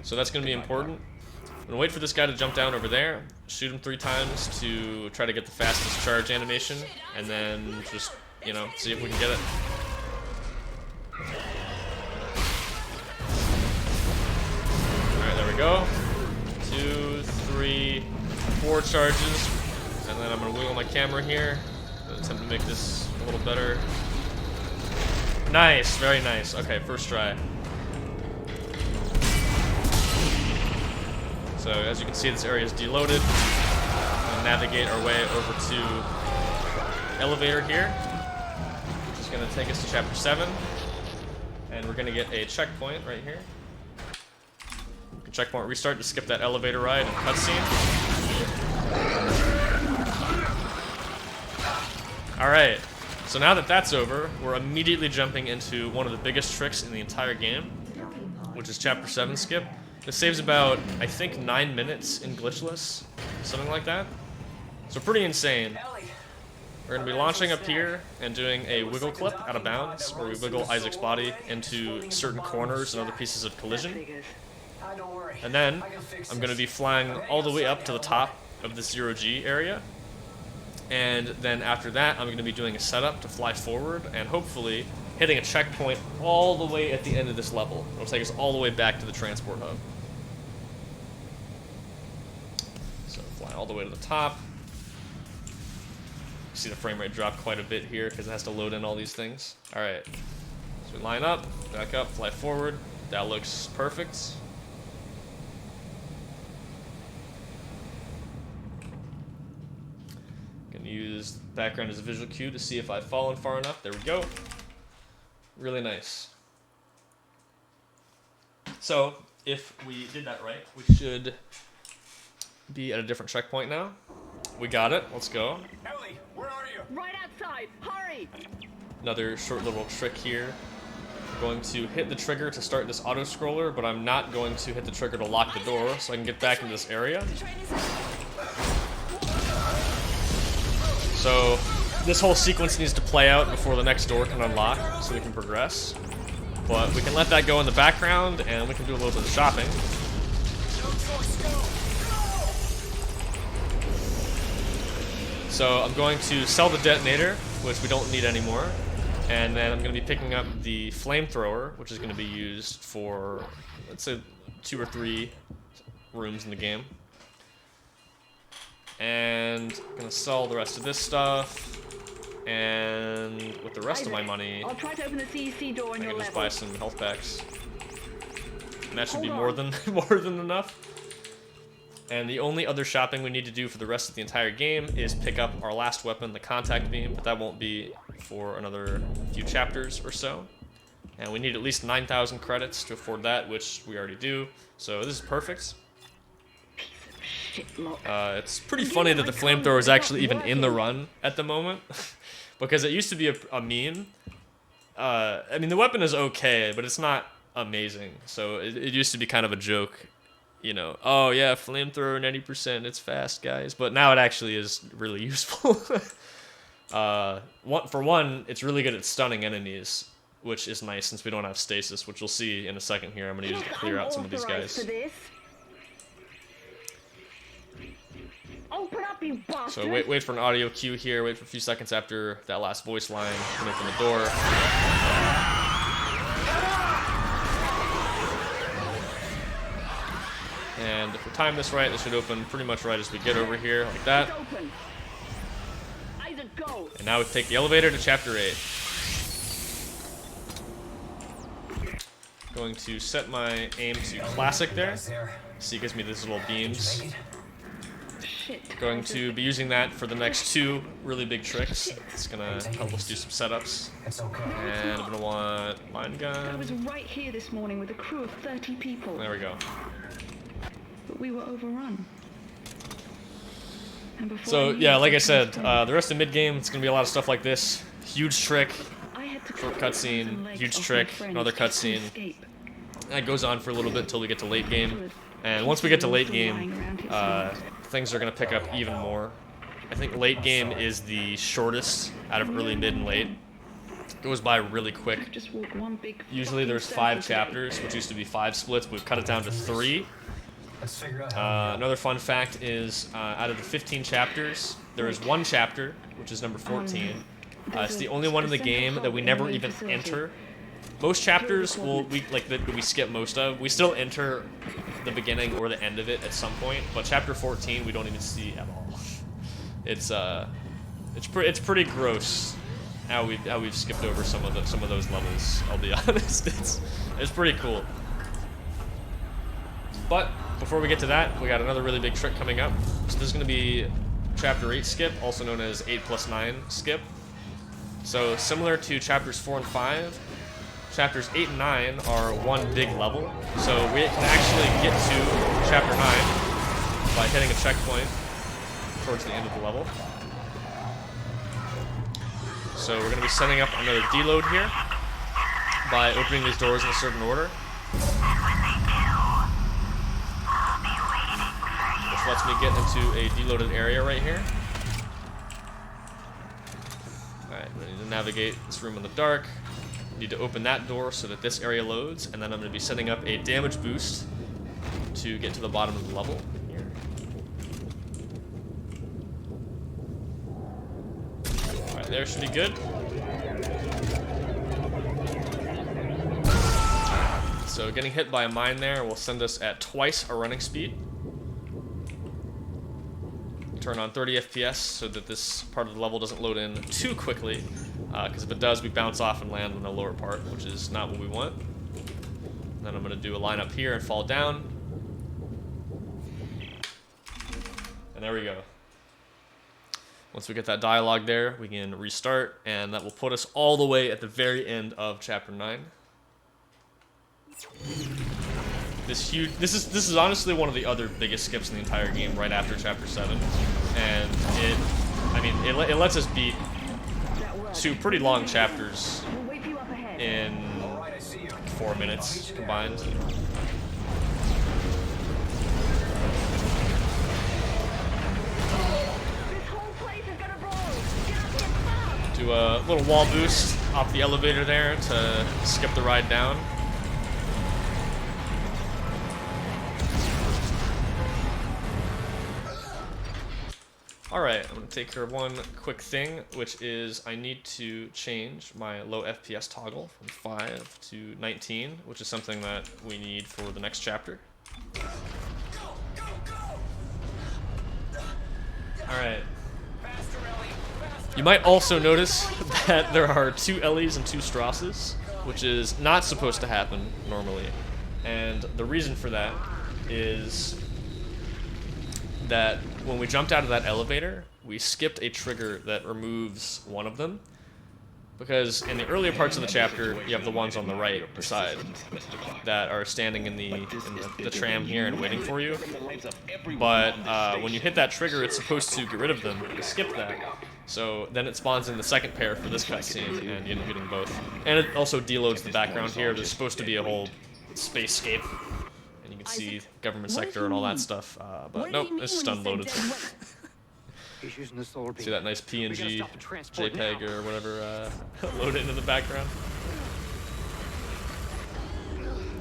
So that's going to be important. I'm going to wait for this guy to jump down over there, shoot him 3 times to try to get the fastest charge animation, and then just, see if we can get it. Go. 2, 3, 4 charges, and then I'm gonna wiggle my camera here and attempt to make this a little better. Nice, very nice. Okay, first try. So as you can see, this area is deloaded. We'll navigate our way over to elevator here, which is going to take us to chapter 7, and we're going to get a checkpoint right here. Checkpoint restart to skip that elevator ride and cutscene. Alright, so now that that's over, we're immediately jumping into one of the biggest tricks in the entire game, which is chapter 7 skip. This saves about, I think, 9 minutes in glitchless, something like that. So pretty insane. We're going to be launching up here and doing a wiggle clip out of bounds, where we wiggle Isaac's body into certain corners and other pieces of collision. And then I'm going to be flying all the way up to the top of the 0G area. And then after that, I'm going to be doing a setup to fly forward and hopefully hitting a checkpoint all the way at the end of this level. It'll take us all the way back to the transport hub. So fly all the way to the top. See the frame rate drop quite a bit here because it has to load in all these things. Alright, so we line up, back up, fly forward. That looks perfect. Gonna use background as a visual cue to see if I've fallen far enough. There we go. Really nice. So, if we did that right, we should be at a different checkpoint now. We got it. Let's go. Ellie, where are you? Right outside. Hurry! Another short little trick here. I'm going to hit the trigger to start this auto-scroller, but I'm not going to hit the trigger to lock the door so I can get back into this area. So this whole sequence needs to play out before the next door can unlock so we can progress. But we can let that go in the background and we can do a little bit of shopping. So I'm going to sell the detonator, which we don't need anymore. And then I'm going to be picking up the flamethrower, which is going to be used for, let's say, 2 or 3 rooms in the game. And I'm going to sell the rest of this stuff. And with the rest of my money, I'll try to open the CEC door on I your can just level. buy some health packs. And that should be more than enough. And the only other shopping we need to do for the rest of the entire game is pick up our last weapon, the contact beam, but that won't be for another few chapters or so. And we need at least 9,000 credits to afford that, which we already do. So this is perfect. It's pretty funny that the flamethrower is actually even in the run at the moment, because it used to be a meme. I mean, the weapon is okay, but it's not amazing. So it used to be kind of a joke. You know, oh yeah, flamethrower 90%, it's fast, guys. But now it actually is really useful. For one, it's really good at stunning enemies, which is nice since we don't have stasis, which you'll see in a second here. I'm going to use it to clear out some of these guys. Open up, you bastard. So wait for an audio cue here, wait for a few seconds after that last voice line, and open the door. And if we time this right, this should open pretty much right as we get over here, like that. And now we take the elevator to Chapter 8. Going to set my aim to classic there. See, it gives me these little beams. Going to be using that for the next 2 really big tricks. It's gonna help us do some setups. And I'm gonna want mine gun. I was right here this morning with a crew of 30 people. There we go. But we were overrun. So yeah, like I said, the rest of mid-game, it's gonna be a lot of stuff like this. Huge trick, short cutscene, huge trick, another cutscene. That goes on for a little bit until we get to late game. And once we get to late game, things are gonna pick up even more. I think late game is the shortest out of early, mid, and late. It goes by really quick. Usually there's 5 chapters, which used to be 5 splits. We've cut it down to 3. Another fun fact is, out of the 15 chapters, there is 1 chapter, which is number 14. It's the only one in the game that we never even enter. Most chapters we skip most of. We still enter the beginning or the end of it at some point, but chapter 14 we don't even see at all. It's pretty gross how we've skipped over some of those levels. I'll be honest. It's pretty cool. But before we get to that, we got another really big trick coming up. So this is going to be Chapter 8 skip, also known as 8+9 skip. So similar to Chapters 4 and 5, Chapters 8 and 9 are one big level. So we can actually get to Chapter 9 by hitting a checkpoint towards the end of the level. So we're going to be setting up another deload here by opening these doors in a certain order. Which lets me get into a deloaded area right here. Alright, I need to navigate this room in the dark. Need to open that door so that this area loads, and then I'm going to be setting up a damage boost to get to the bottom of the level here. Alright, there should be good. So getting hit by a mine there will send us at twice our running speed. Turn on 30 FPS so that this part of the level doesn't load in too quickly, because if it does, we bounce off and land on the lower part, which is not what we want. Then I'm going to do a line up here and fall down. And there we go. Once we get that dialogue there, we can restart, and that will put us all the way at the very end of Chapter 9. This is honestly one of the other biggest skips in the entire game, right after Chapter 7, and it lets us beat two pretty long chapters in 4 minutes combined. Do a little wall boost off the elevator there to skip the ride down. Alright, I'm going to take care of one quick thing, which is I need to change my low FPS toggle from 5 to 19, which is something that we need for the next chapter. Alright. You might also notice that there are 2 Ellies and 2 Strasses, which is not supposed to happen normally. And the reason for that is that when we jumped out of that elevator, we skipped a trigger that removes one of them. Because in the earlier parts of the chapter, you have the ones on the right side that are standing in the tram here and waiting for you. But when you hit that trigger, it's supposed to get rid of them. You skip that. So then it spawns in the second pair for this cutscene, and you end up getting both. And it also deloads the background here. There's supposed to be a whole spacescape. You can see government sector and all that stuff, but nope, it's just unloaded. See that nice PNG, JPEG or whatever loaded into the background?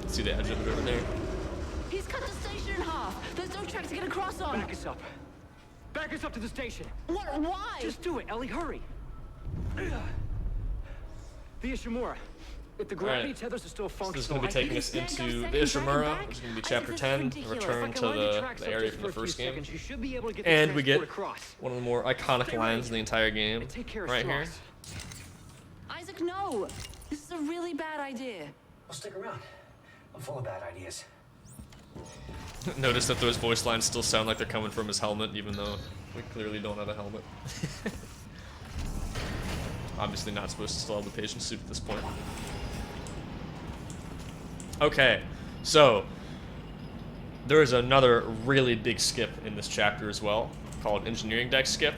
See the edge of it over there? He's cut the station in half. There's no track to get across on. Back us up. Back us up to the station. What? Why? Just do it, Ellie. Hurry. The Ishimura. If the gravity tethers are still functional, so this is going to be taking us into the Ishimura, which is going to be Chapter 10, the return to the area from the first game. And we get one of the more iconic lines in the entire game, right here. Isaac, no! This is a really bad idea. Well, stick around. I'm full of bad ideas. Notice that those voice lines still sound like they're coming from his helmet, even though we clearly don't have a helmet. Obviously not supposed to still have the patient suit at this point. Okay, so there is another really big skip in this chapter as well, called Engineering Deck Skip.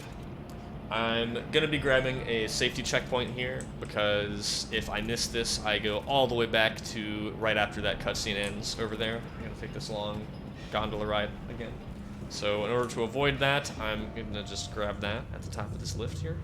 I'm going to be grabbing a safety checkpoint here, because if I miss this, I go all the way back to right after that cutscene ends over there. I'm going to take this long gondola ride again. So in order to avoid that, I'm going to just grab that at the top of this lift here.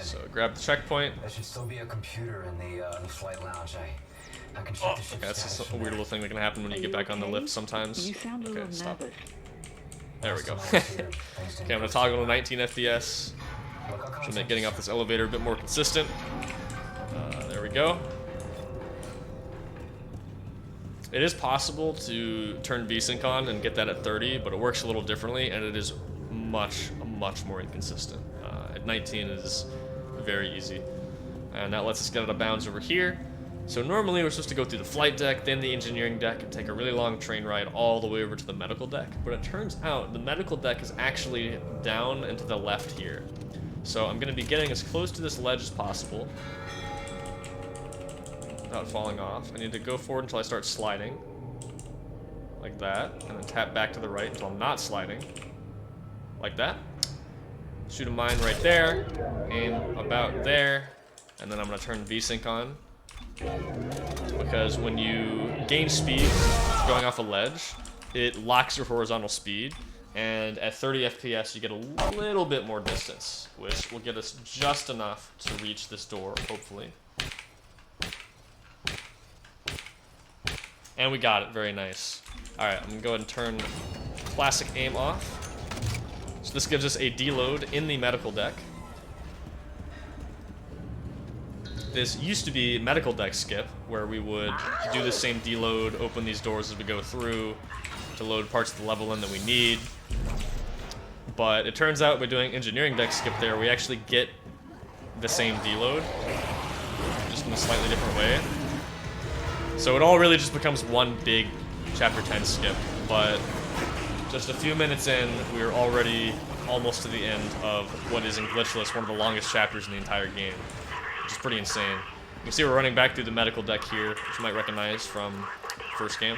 So grab the checkpoint. There should still be a computer in the flight lounge. I can check the ship's that's status just a weird little thing that can happen when you get back on the lift sometimes. You sound a Okay, little stop. nervous. There we go. Okay, I'm gonna toggle to 19 FPS. Should make getting off this elevator a bit more consistent. There we go. It is possible to turn VSync on and get that at 30, but it works a little differently, and it is much more inconsistent. At 19 is very easy. And that lets us get out of bounds over here. So normally we're supposed to go through the flight deck, then the engineering deck, and take a really long train ride all the way over to the medical deck. But it turns out the medical deck is actually down and to the left here. So I'm going to be getting as close to this ledge as possible without falling off. I need to go forward until I start sliding. Like that. And then tap back to the right until I'm not sliding. Like that. Shoot a mine right there. Aim about there. And then I'm going to turn VSync on. Because when you gain speed going off a ledge, it locks your horizontal speed. And at 30 FPS, you get a little bit more distance, which will get us just enough to reach this door, hopefully. And we got it, very nice. Alright, I'm gonna go ahead and turn classic aim off. So this gives us a deload in the medical deck. This used to be medical deck skip, where we would do the same deload, open these doors as we go through to load parts of the level in that we need. But it turns out by doing engineering deck skip there, we actually get the same deload, just in a slightly different way. So it all really just becomes one big Chapter 10 skip, but just a few minutes in, we are already almost to the end of what is in Glitchless, one of the longest chapters in the entire game, which is pretty insane. You can see we're running back through the medical deck here, which you might recognize from the first game.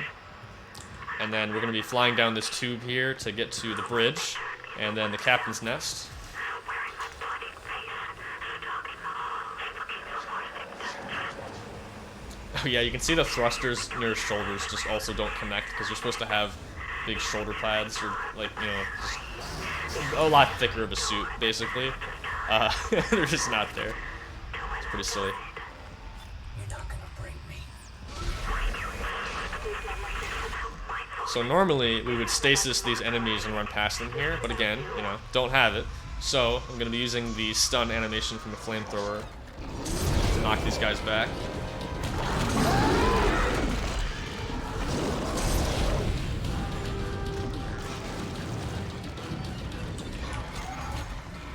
And then we're going to be flying down this tube here to get to the bridge, and then the captain's nest. Oh yeah, you can see the thrusters near his shoulders just also don't connect, because you're supposed to have big shoulder pads, or like, you know, just a lot thicker of a suit, basically. They're just not there. It's pretty silly. You're not gonna break me. So normally we would stasis these enemies and run past them here, but again, you know, don't have it. So I'm going to be using the stun animation from the flamethrower to knock these guys back.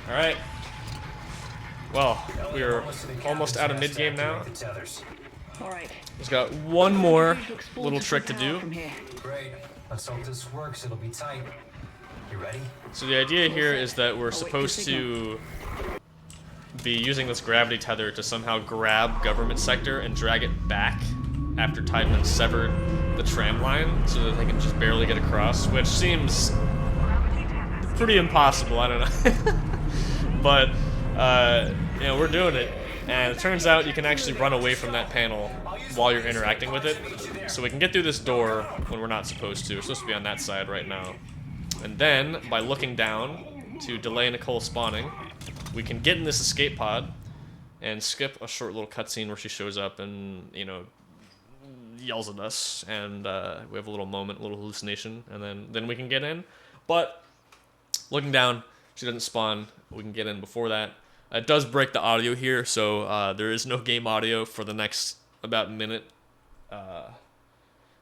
Alright. Well, we're almost out of mid-game now. Just got one more little trick to do. Great. Let's hope this works. It'll be tight. You ready? So the idea here is that we're supposed to be using this gravity tether to somehow grab government sector and drag it back after Tideman severed the tram line so that they can just barely get across, which seems pretty impossible, I don't know. But, you know, we're doing it, and it turns out you can actually run away from that panel while you're interacting with it. So we can get through this door when we're not supposed to. We're supposed to be on that side right now. And then, by looking down to delay Nicole spawning, we can get in this escape pod and skip a short little cutscene where she shows up and, you know, yells at us, and we have a little moment, a little hallucination, and then we can get in. But looking down, she doesn't spawn. We can get in before that. It does break the audio here, so there is no game audio for the next about minute.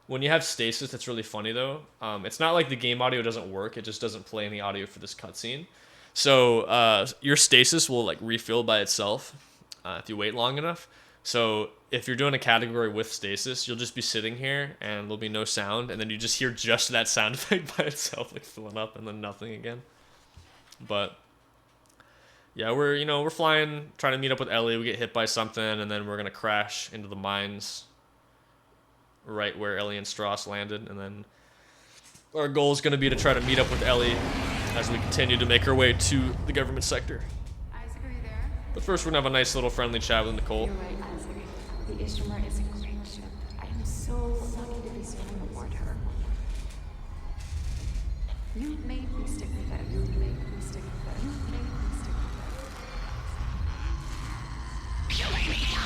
When you have stasis, it's really funny though. It's not like the game audio doesn't work; it just doesn't play any audio for this cutscene. So your stasis will like refill by itself if you wait long enough. So if you're doing a category with stasis, you'll just be sitting here and there'll be no sound, and then you just hear just that sound effect by itself, like filling up, and then nothing again. But yeah, we're flying, trying to meet up with Ellie. We get hit by something, and then we're gonna crash into the mines right where Ellie and Strauss landed, and then our goal is gonna be to try to meet up with Ellie as we continue to make our way to the government sector. Isaac, are you there? But first, we're gonna have a nice little friendly chat with Nicole. You're right, Isaac. The Ishtar is a great ship. I am so lucky to be serving aboard her. You made me stick with it. You made me stick with it. You made me stick with it. You made me die.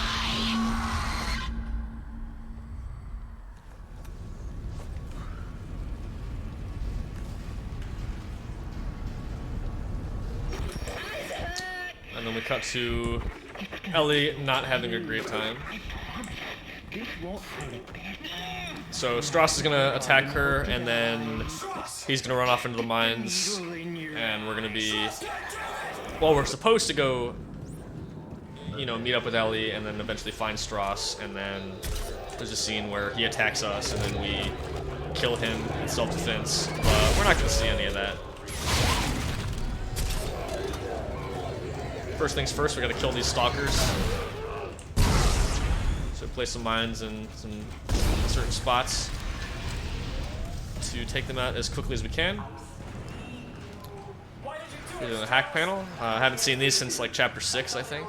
And then we cut to Ellie not having a great time. This won't hurt a bit. So Strauss is gonna attack her, and then he's gonna run off into the mines, and we're gonna be, well, we're supposed to go, you know, meet up with Ellie, and then eventually find Strauss, and then there's a scene where he attacks us, and then we kill him in self-defense, but we're not gonna see any of that. First things first, we gotta kill these stalkers. So place some mines in some certain spots to take them out as quickly as we can. Here's a hack panel. I haven't seen these since like chapter 6, I think.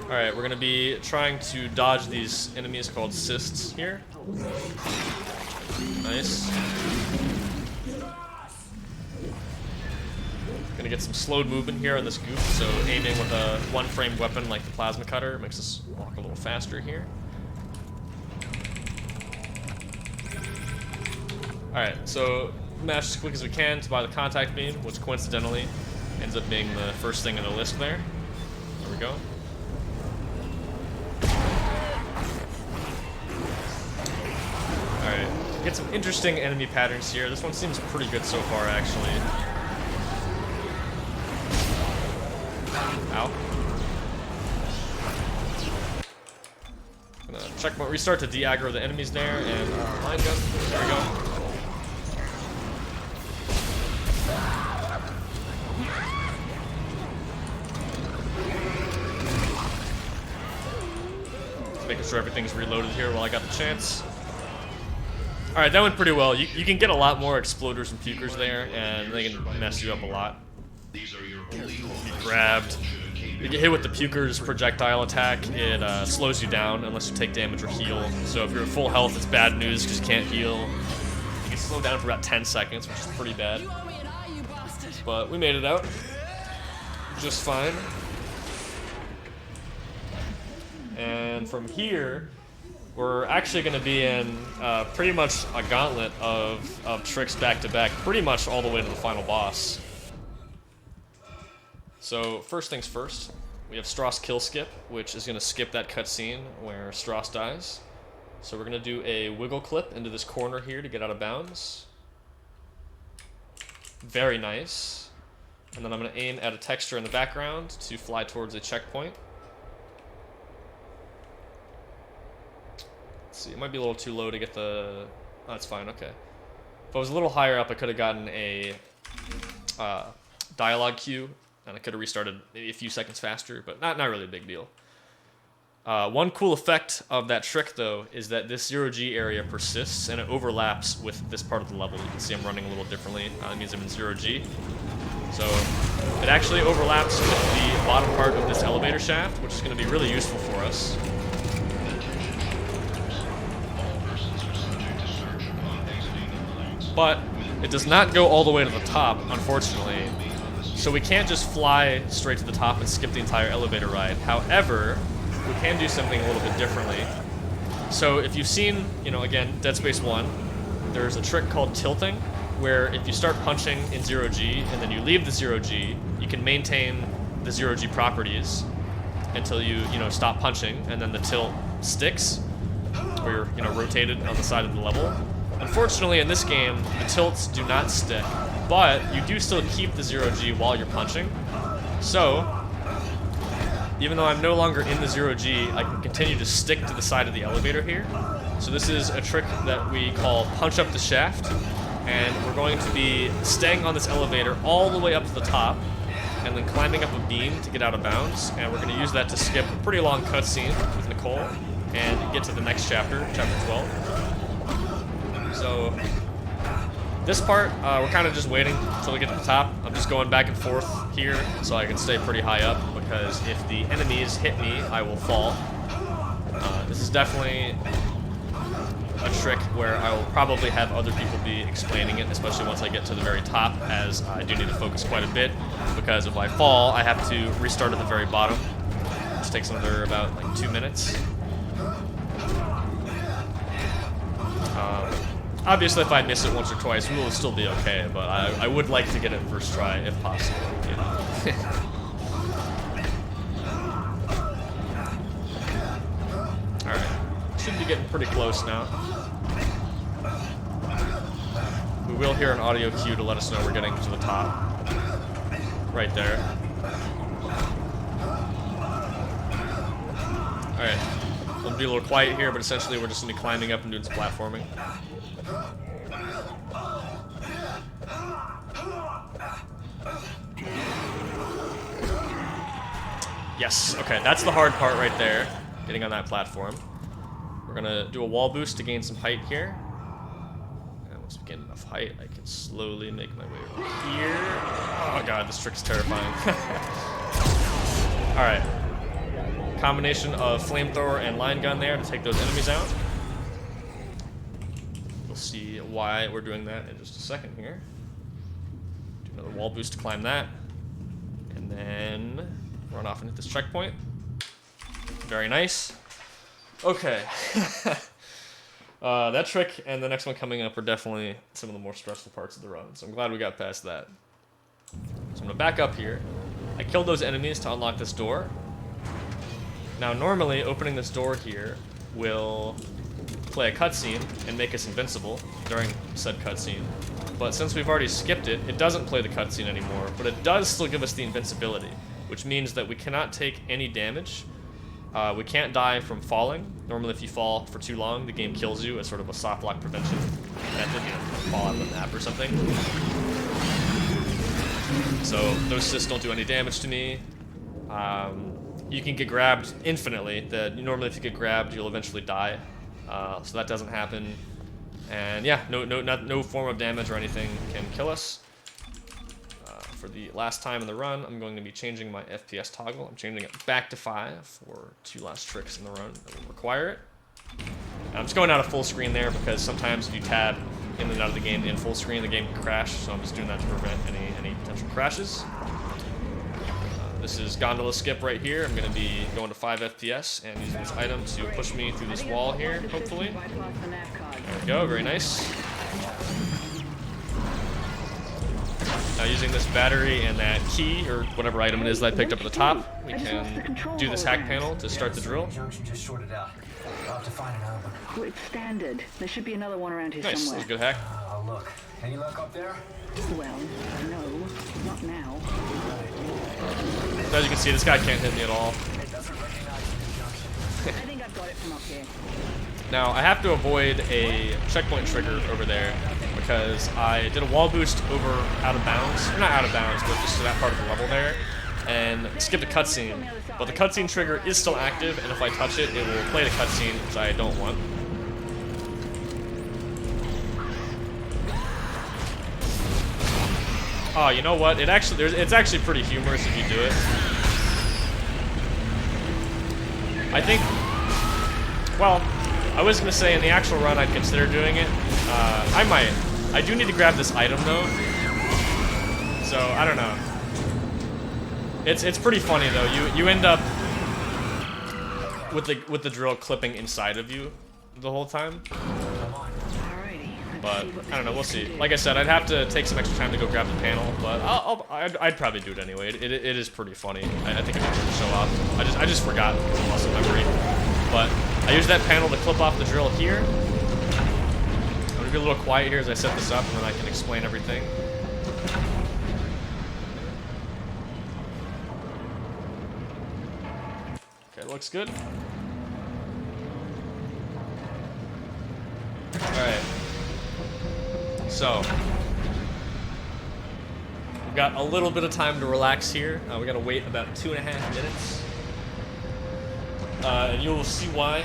Alright, we're gonna be trying to dodge these enemies called cysts here. Nice. Gonna get some slowed movement here on this goof, so aiming with a one-frame weapon like the plasma cutter makes us walk a little faster here. Alright, so mash as quick as we can to buy the contact beam, which coincidentally ends up being the first thing on the list there. There we go. Alright, get some interesting enemy patterns here. This one seems pretty good so far, actually. Ow. Gonna checkpoint restart to de-aggro the enemies there, and line gun. There we go. Just making sure everything's reloaded here while I got the chance. Alright, that went pretty well. You can get a lot more exploders and pukers there, and they can mess you up a lot. You get grabbed. You get hit with the puker's projectile attack, it slows you down unless you take damage or heal. So if you're at full health, it's bad news because you can't heal. You get slowed down for about 10 seconds, which is pretty bad. But we made it out just fine. And from here, we're actually going to be in pretty much a gauntlet of tricks back-to-back, pretty much all the way to the final boss. So first things first, we have Strauss kill skip, which is going to skip that cutscene where Strauss dies. So we're going to do a wiggle clip into this corner here to get out of bounds. Very nice. And then I'm going to aim at a texture in the background to fly towards a checkpoint. Let's see, it might be a little too low to get the... Oh, that's fine, okay. If I was a little higher up, I could have gotten a dialogue cue, and I could have restarted maybe a few seconds faster, but not really a big deal. One cool effect of that trick, though, is that this 0G area persists, and it overlaps with this part of the level. You can see I'm running a little differently. That means I'm in 0G. So it actually overlaps with the bottom part of this elevator shaft, which is going to be really useful for us. But it does not go all the way to the top, unfortunately. So we can't just fly straight to the top and skip the entire elevator ride. However, we can do something a little bit differently. So if you've seen, again, Dead Space 1, there's a trick called tilting, where if you start punching in 0G and then you leave the 0G, you can maintain the 0G properties until you, stop punching, and then the tilt sticks, where you're, rotated on the side of the level. Unfortunately, in this game, the tilts do not stick, but you do still keep the 0G while you're punching. So, even though I'm no longer in the 0G, I can continue to stick to the side of the elevator here. So this is a trick that we call punch up the shaft, and we're going to be staying on this elevator all the way up to the top, and then climbing up a beam to get out of bounds, and we're going to use that to skip a pretty long cutscene with Nicole, and get to the next chapter, chapter 12. So, this part, we're kind of just waiting until we get to the top. I'm just going back and forth here so I can stay pretty high up, because if the enemies hit me, I will fall. This is definitely a trick where I will probably have other people be explaining it, especially once I get to the very top, as I do need to focus quite a bit, because if I fall, I have to restart at the very bottom, which takes another about like 2 minutes. Obviously, if I miss it once or twice, we will still be okay, but I would like to get it first try, if possible, you know. Alright. Should be getting pretty close now. We will hear an audio cue to let us know we're getting to the top. Right there. Alright. It'll be a little quiet here, but essentially we're just going to be climbing up and doing some platforming. Yes, okay, that's the hard part right there, getting on that platform. We're gonna do a wall boost to gain some height here. And once we gain enough height, I can slowly make my way over here. Oh god, this trick's terrifying. Alright. Combination of flamethrower and line gun there to take those enemies out. We'll see why we're doing that in just a second here. Do another wall boost to climb that. And then run off and hit this checkpoint. Very nice. Okay. That trick and the next one coming up are definitely some of the more stressful parts of the run, so I'm glad we got past that. So I'm going to back up here. I killed those enemies to unlock this door. Now normally opening this door here will play a cutscene and make us invincible during said cutscene. But since we've already skipped it, it doesn't play the cutscene anymore, but it does still give us the invincibility, which means that we cannot take any damage. We can't die from falling. Normally if you fall for too long, the game kills you as sort of a soft lock prevention method, you know, fall out of the map or something. So those cysts don't do any damage to me. You can get grabbed infinitely. Normally if you get grabbed, you'll eventually die. So that doesn't happen. And yeah, no form of damage or anything can kill us. For the last time in the run, I'm going to be changing my FPS toggle. I'm changing it back to 5 for 2 last tricks in the run that will require it. And I'm just going out of full screen there because sometimes if you tab in and out of the game in full screen, the game can crash. So I'm just doing that to prevent any potential crashes. This is gondola skip right here. I'm going to be going to 5 FPS and using this item to push me through this wall here, hopefully. There we go, very nice. Now using this battery and that key, or whatever item it is that I picked up at the top, we can do this hack panel to start the drill. Junction just sorted out. I'll have to find another one. Well, it's standard. There should be another one around here Nice, somewhere. that was a good hack. I'll look. Any luck up there? Well, no, not now. So as you can see, this guy can't hit me at all. It doesn't recognize the junction. I think I've got it from up here. Now, I have to avoid a checkpoint trigger over there because I did a wall boost over out of bounds. Or not out of bounds, but just to that part of the level there. And skipped a cutscene. But the cutscene trigger is still active, and if I touch it, it will play the cutscene, which I don't want. Oh, you know what? It's actually pretty humorous if you do it. I think, well, I was gonna say in the actual run I'd consider doing it. I might. I do need to grab this item though. So I don't know. It's pretty funny though. You end up with the drill clipping inside of you the whole time. But I don't know, we'll see. Like I said, I'd have to take some extra time to go grab the panel, but I'd probably do it anyway. It is pretty funny. I think I'm going to show off. I just forgot because of muscle memory. But I use that panel to clip off the drill here. I'm going to be a little quiet here as I set this up, and then I can explain everything. Okay, looks good. Alright. So, we've got a little bit of time to relax here. We gotta wait about 2.5 minutes. And you'll see why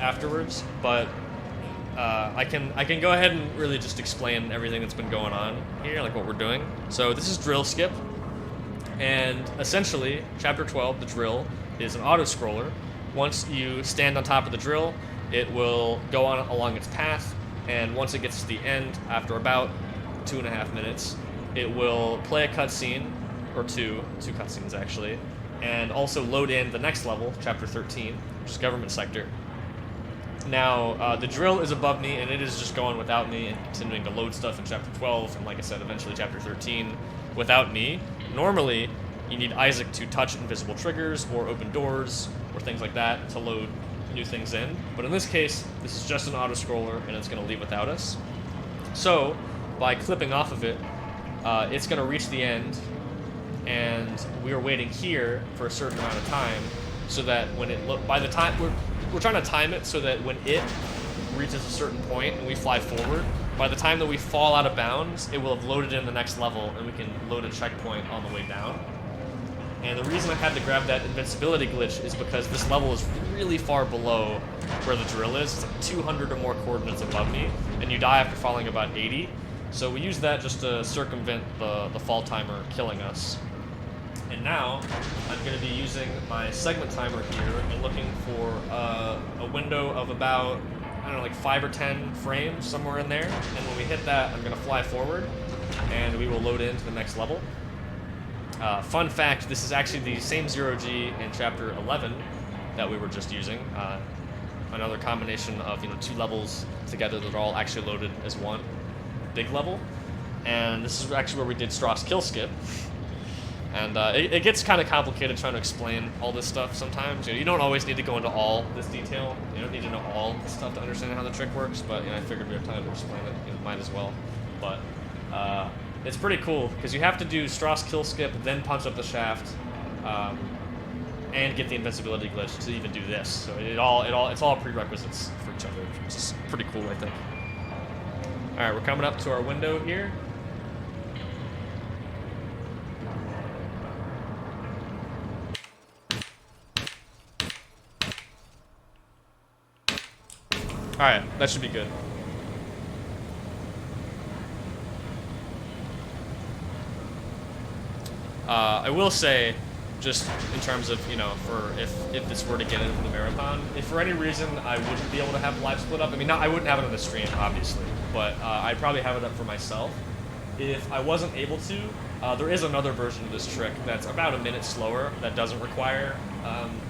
afterwards, but I can go ahead and really just explain everything that's been going on here, like what we're doing. So this is Drill Skip, and essentially, Chapter 12, the drill, is an auto-scroller. Once you stand on top of the drill, it will go on along its path, and once it gets to the end, after about 2.5 minutes, it will play a cutscene, or two cutscenes actually, and also load in the next level, Chapter 13, which is Government Sector. Now, the drill is above me, and it is just going without me and continuing to load stuff in Chapter 12, and like I said, eventually Chapter 13 without me. Normally, you need Isaac to touch invisible triggers or open doors or things like that to load new things in. But in this case, this is just an auto-scroller, and it's going to leave without us. So, by clipping off of it, it's going to reach the end, and we are waiting here for a certain amount of time, so that when it by the time we're trying to time it so that when it reaches a certain point and we fly forward, by the time that we fall out of bounds, it will have loaded in the next level, and we can load a checkpoint on the way down. And the reason I had to grab that invincibility glitch is because this level is really far below where the drill is. It's like 200 or more coordinates above me, and you die after falling about 80. So we use that just to circumvent the fall timer killing us. And now, I'm going to be using my segment timer here and looking for a window of about, I don't know, like 5 or 10 frames, somewhere in there. And when we hit that, I'm going to fly forward, and we will load into the next level. Fun fact, this is actually the same 0G in Chapter 11 that we were just using. Another combination of, 2 levels together that are all actually loaded as one big level. And this is actually where we did Strauss kill skip. And it gets kind of complicated trying to explain all this stuff sometimes. You don't always need to go into all this detail. You don't need to know all this stuff to understand how the trick works, but I figured we have time to explain it. Might as well. But it's pretty cool, because you have to do Strauss kill skip, then punch up the shaft, and get the invincibility glitch to even do this. So it's all prerequisites for each other, which is pretty cool, I think. Alright, we're coming up to our window here. Alright, that should be good. I will say, just in terms of, for if this were to get into the marathon, if for any reason I wouldn't be able to have live split up, I wouldn't have it on the stream, obviously, but I'd probably have it up for myself. If I wasn't able to, there is another version of this trick that's about a minute slower that doesn't require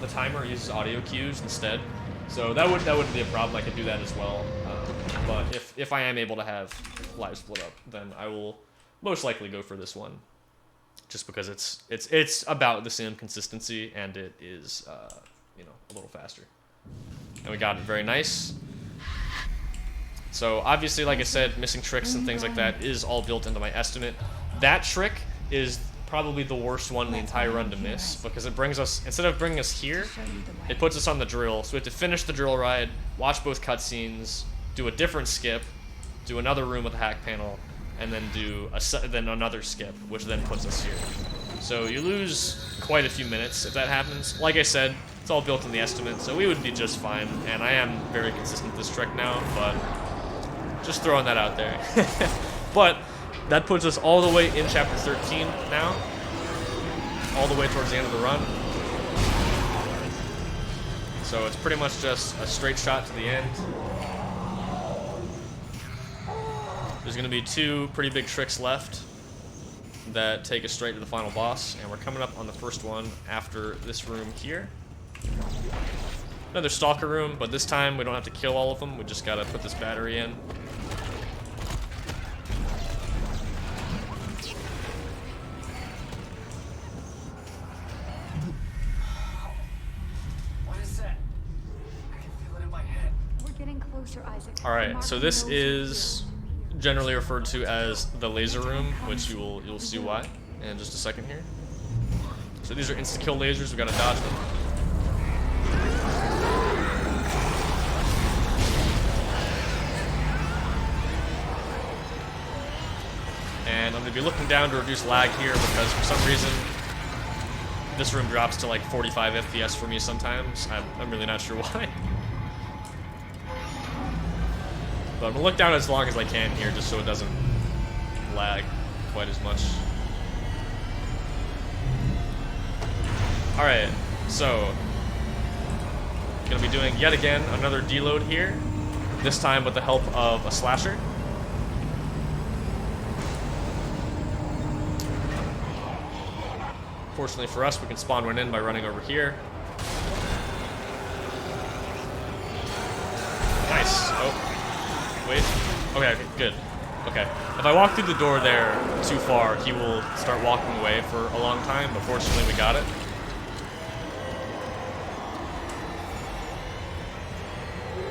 the timer, uses audio cues instead. So that wouldn't be a problem. I could do that as well. But if I am able to have live split up, then I will most likely go for this one, just because it's about the same consistency, and it is a little faster. And we got it very nice. So obviously, like I said, missing tricks and things like that is all built into my estimate. That trick is probably the worst one in the entire run to miss, because it brings us, instead of bringing us here, it puts us on the drill. So we have to finish the drill ride, watch both cutscenes, do a different skip, do another room with a hack panel, and then do then another skip, which then puts us here. So you lose quite a few minutes if that happens. Like I said, it's all built in the estimate, so we would be just fine. And I am very consistent with this trick now, but just throwing that out there. But that puts us all the way in Chapter 13 now, all the way towards the end of the run. So it's pretty much just a straight shot to the end. There's going to be 2 pretty big tricks left that take us straight to the final boss, and we're coming up on the first one after this room here. Another stalker room, but this time we don't have to kill all of them, we just got to put this battery in. Alright, so this is generally referred to as the laser room, which you'll see why in just a second here. So these are insta-kill lasers, we gotta dodge them. And I'm gonna be looking down to reduce lag here, because for some reason this room drops to like 45 FPS for me sometimes. I'm really not sure why. But I'm going to look down as long as I can here, just so it doesn't lag quite as much. Alright, so going to be doing yet again another deload here, this time with the help of a slasher. Fortunately for us, we can spawn one in by running over here. Wait. Okay, good. Okay. If I walk through the door there too far, he will start walking away for a long time, but fortunately we got it.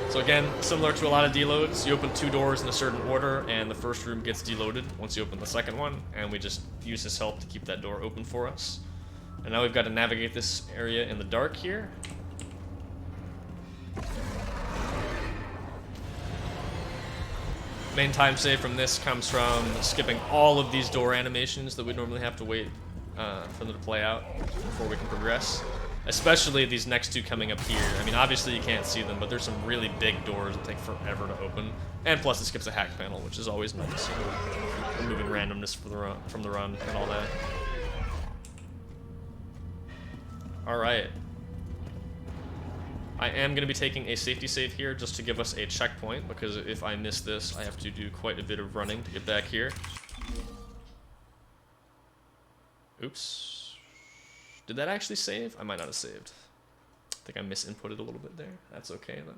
So again, similar to a lot of deloads, you open 2 doors in a certain order, and the first room gets deloaded once you open the second one, and we just use his help to keep that door open for us. And now we've got to navigate this area in the dark here. Main time save from this comes from skipping all of these door animations that we normally have to wait for them to play out before we can progress. Especially these next 2 coming up here. I mean, obviously you can't see them, but there's some really big doors that take forever to open. And plus it skips a hack panel, which is always nice. Removing randomness from the run and all that. Alright. I am going to be taking a safety save here just to give us a checkpoint, because if I miss this, I have to do quite a bit of running to get back here. Oops. Did that actually save? I might not have saved. I think I misinputted a little bit there. That's okay though.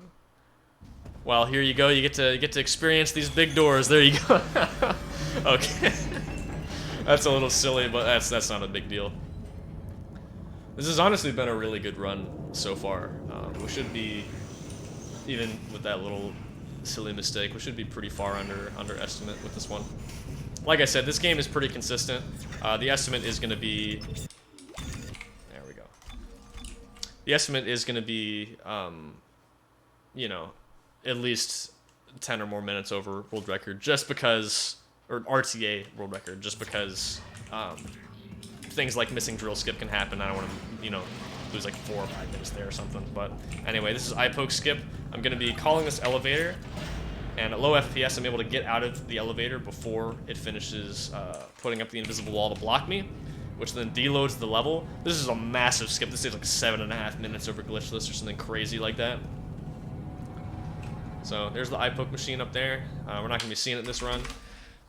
Well, here you go. You get to experience these big doors. There you go. Okay. That's a little silly, but that's not a big deal. This has honestly been a really good run so far. We should be, even with that little silly mistake, we should be pretty far under estimate with this one. Like I said, this game is pretty consistent. The estimate is going to be... There we go. The estimate is going to be, you know, at least 10 or more minutes over world record, just because, or RTA world record, just because things like missing drill skip can happen. I don't want to, you know, lose like 4 or 5 minutes there or something. But anyway, this is eye poke skip. I'm going to be calling this elevator, and at low FPS, I'm able to get out of the elevator before it finishes putting up the invisible wall to block me, which then deloads the level. This is a massive skip. This takes like 7.5 minutes over glitchless or something crazy like that. So there's the eye poke machine up there. We're not going to be seeing it in this run,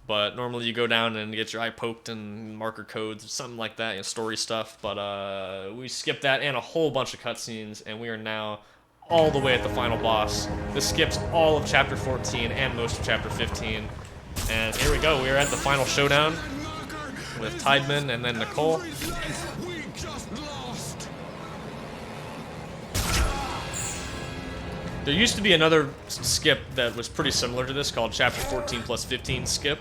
but normally you go down and get your eye poked and marker codes or something like that, you know, story stuff. But we skipped that and a whole bunch of cutscenes, and we are now all the way at the final boss. This skips all of Chapter 14 and most of Chapter 15. And here we go. We are at the final showdown with Tideman and then Nicole. There used to be another skip that was pretty similar to this called Chapter 14 plus 15 skip,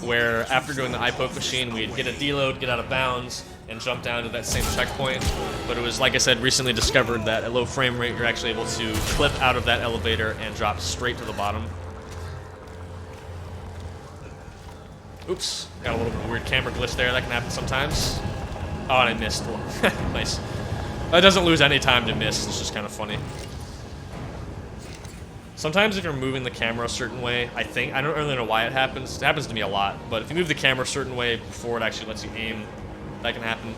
where after doing the eye poke machine, we'd get a deload, get out of bounds, and jump down to that same checkpoint. But it was, like I said, recently discovered that at low frame rate, you're actually able to clip out of that elevator and drop straight to the bottom. Oops, got a little bit of a weird camera glitch there. That can happen sometimes. Oh, and I missed. Nice. That doesn't lose any time to miss. It's just kind of funny. Sometimes if you're moving the camera a certain way, I don't really know why it happens. It happens to me a lot, but if you move the camera a certain way before it actually lets you aim, that can happen.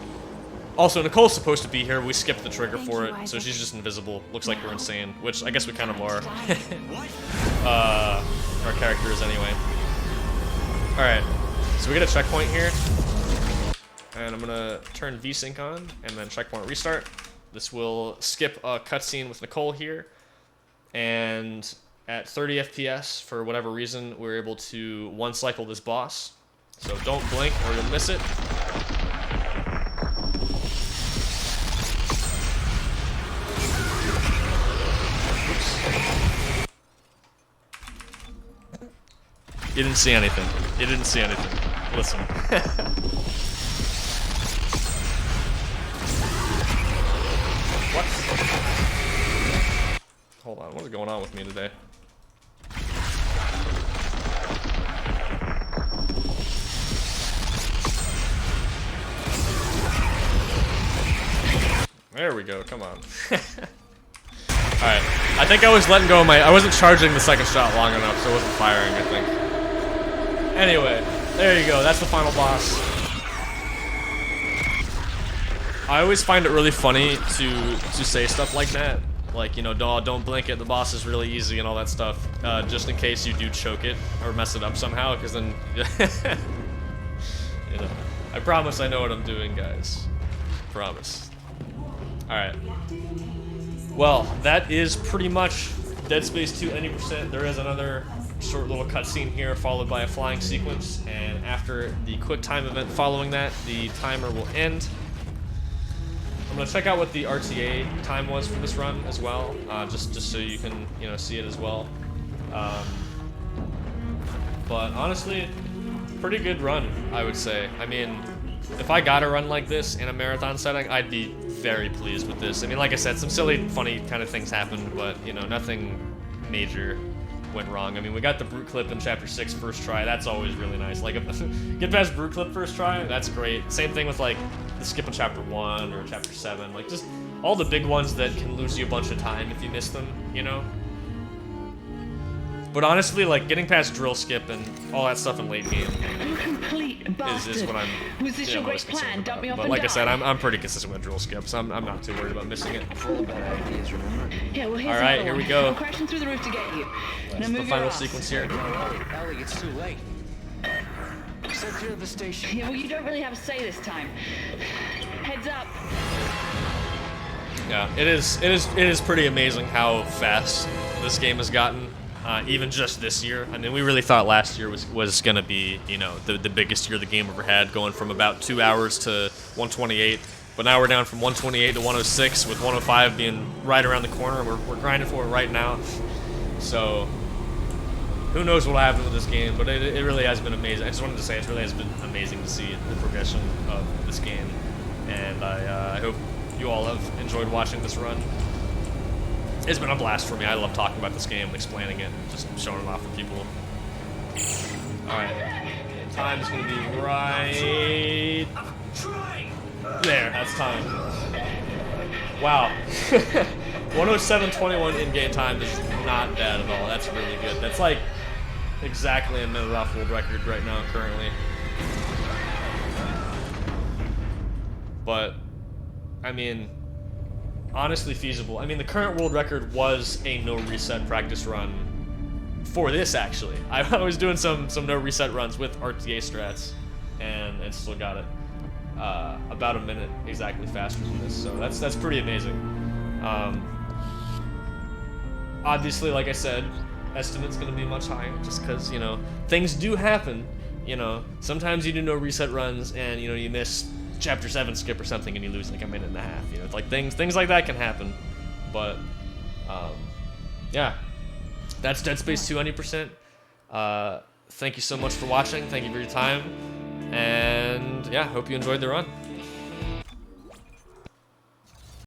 Also, Nicole's supposed to be here. We skipped the trigger for it, so she's just invisible. Looks like we're insane, which I guess we kind of are. Our character is anyway. Alright, so we get a checkpoint here. And I'm going to turn VSync on, and then checkpoint restart. This will skip a cutscene with Nicole here. And at 30 FPS, for whatever reason, we're able to one-cycle this boss. So don't blink or you'll miss it. Oops. You didn't see anything. You didn't see anything. Listen. What? Hold on, what is going on with me today? There we go, come on. Alright, I think I was letting go of I wasn't charging the second shot long enough, so it wasn't firing, I think. Anyway, there you go, that's the final boss. I always find it really funny to say stuff like that. Like, you know, don't blink it, the boss is really easy and all that stuff, just in case you do choke it or mess it up somehow, because then, you know, I promise I know what I'm doing, guys. Promise. Alright. Well, that is pretty much Dead Space 2 any %. There is another short little cutscene here, followed by a flying sequence, and after the quick time event following that, the timer will end. I'm gonna check out what the RTA time was for this run as well, just so you can see it as well. But honestly, pretty good run, I would say. I mean, if I got a run like this in a marathon setting, I'd be very pleased with this. I mean, like I said, some silly, funny kind of things happened, but nothing major went wrong. I mean, we got the brute clip in chapter 6 first try. That's always really nice. Like, get past brute clip first try, that's great. Same thing with like the skip in chapter 1 or chapter 7. Like, just all the big ones that can lose you a bunch of time if you miss them, But honestly, like, getting past drill skip and all that stuff in late game is what I'm Was this your great most plan? concerned Dump me about. off But and like I said, die? I'm pretty consistent with drill skips. I'm not too worried about missing it. Yeah, well, here's All right, another here we one. go. I'm crashing through the roof to get you. Now That's move the your final ass. sequence here. Ellie, it's too late. Stay clear of the station. Yeah, well, you don't really have a say this time. Heads up. Yeah, it is pretty amazing how fast this game has gotten, even just this year. I mean, we really thought last year was gonna be, the biggest year the game ever had, going from about 2 hours to 128. But now we're down from 128 to 106, with 105 being right around the corner. We're grinding for it right now. So who knows what will happen with this game? But it really has been amazing. I just wanted to say it really has been amazing to see the progression of this game, and I hope you all have enjoyed watching this run. It's been a blast for me. I love talking about this game and explaining it and just showing it off for people. Alright. Time's gonna be right there. That's time. Wow. 107.21 in-game time is not bad at all. That's really good. That's like exactly a minute off world record right now currently. But I mean, honestly feasible. I mean, the current world record was a no reset practice run for this, actually. I was doing some no reset runs with RTA strats and still got it about a minute exactly faster than this. So that's pretty amazing. Obviously, like I said, estimate's gonna be much higher just because, things do happen. Sometimes you do no reset runs and, you miss chapter 7 skip or something and you lose like a minute and a half. Like things like that can happen. But yeah, that's Dead Space 2 100%. Thank you so much for watching. Thank you for your time. And yeah, hope you enjoyed the run.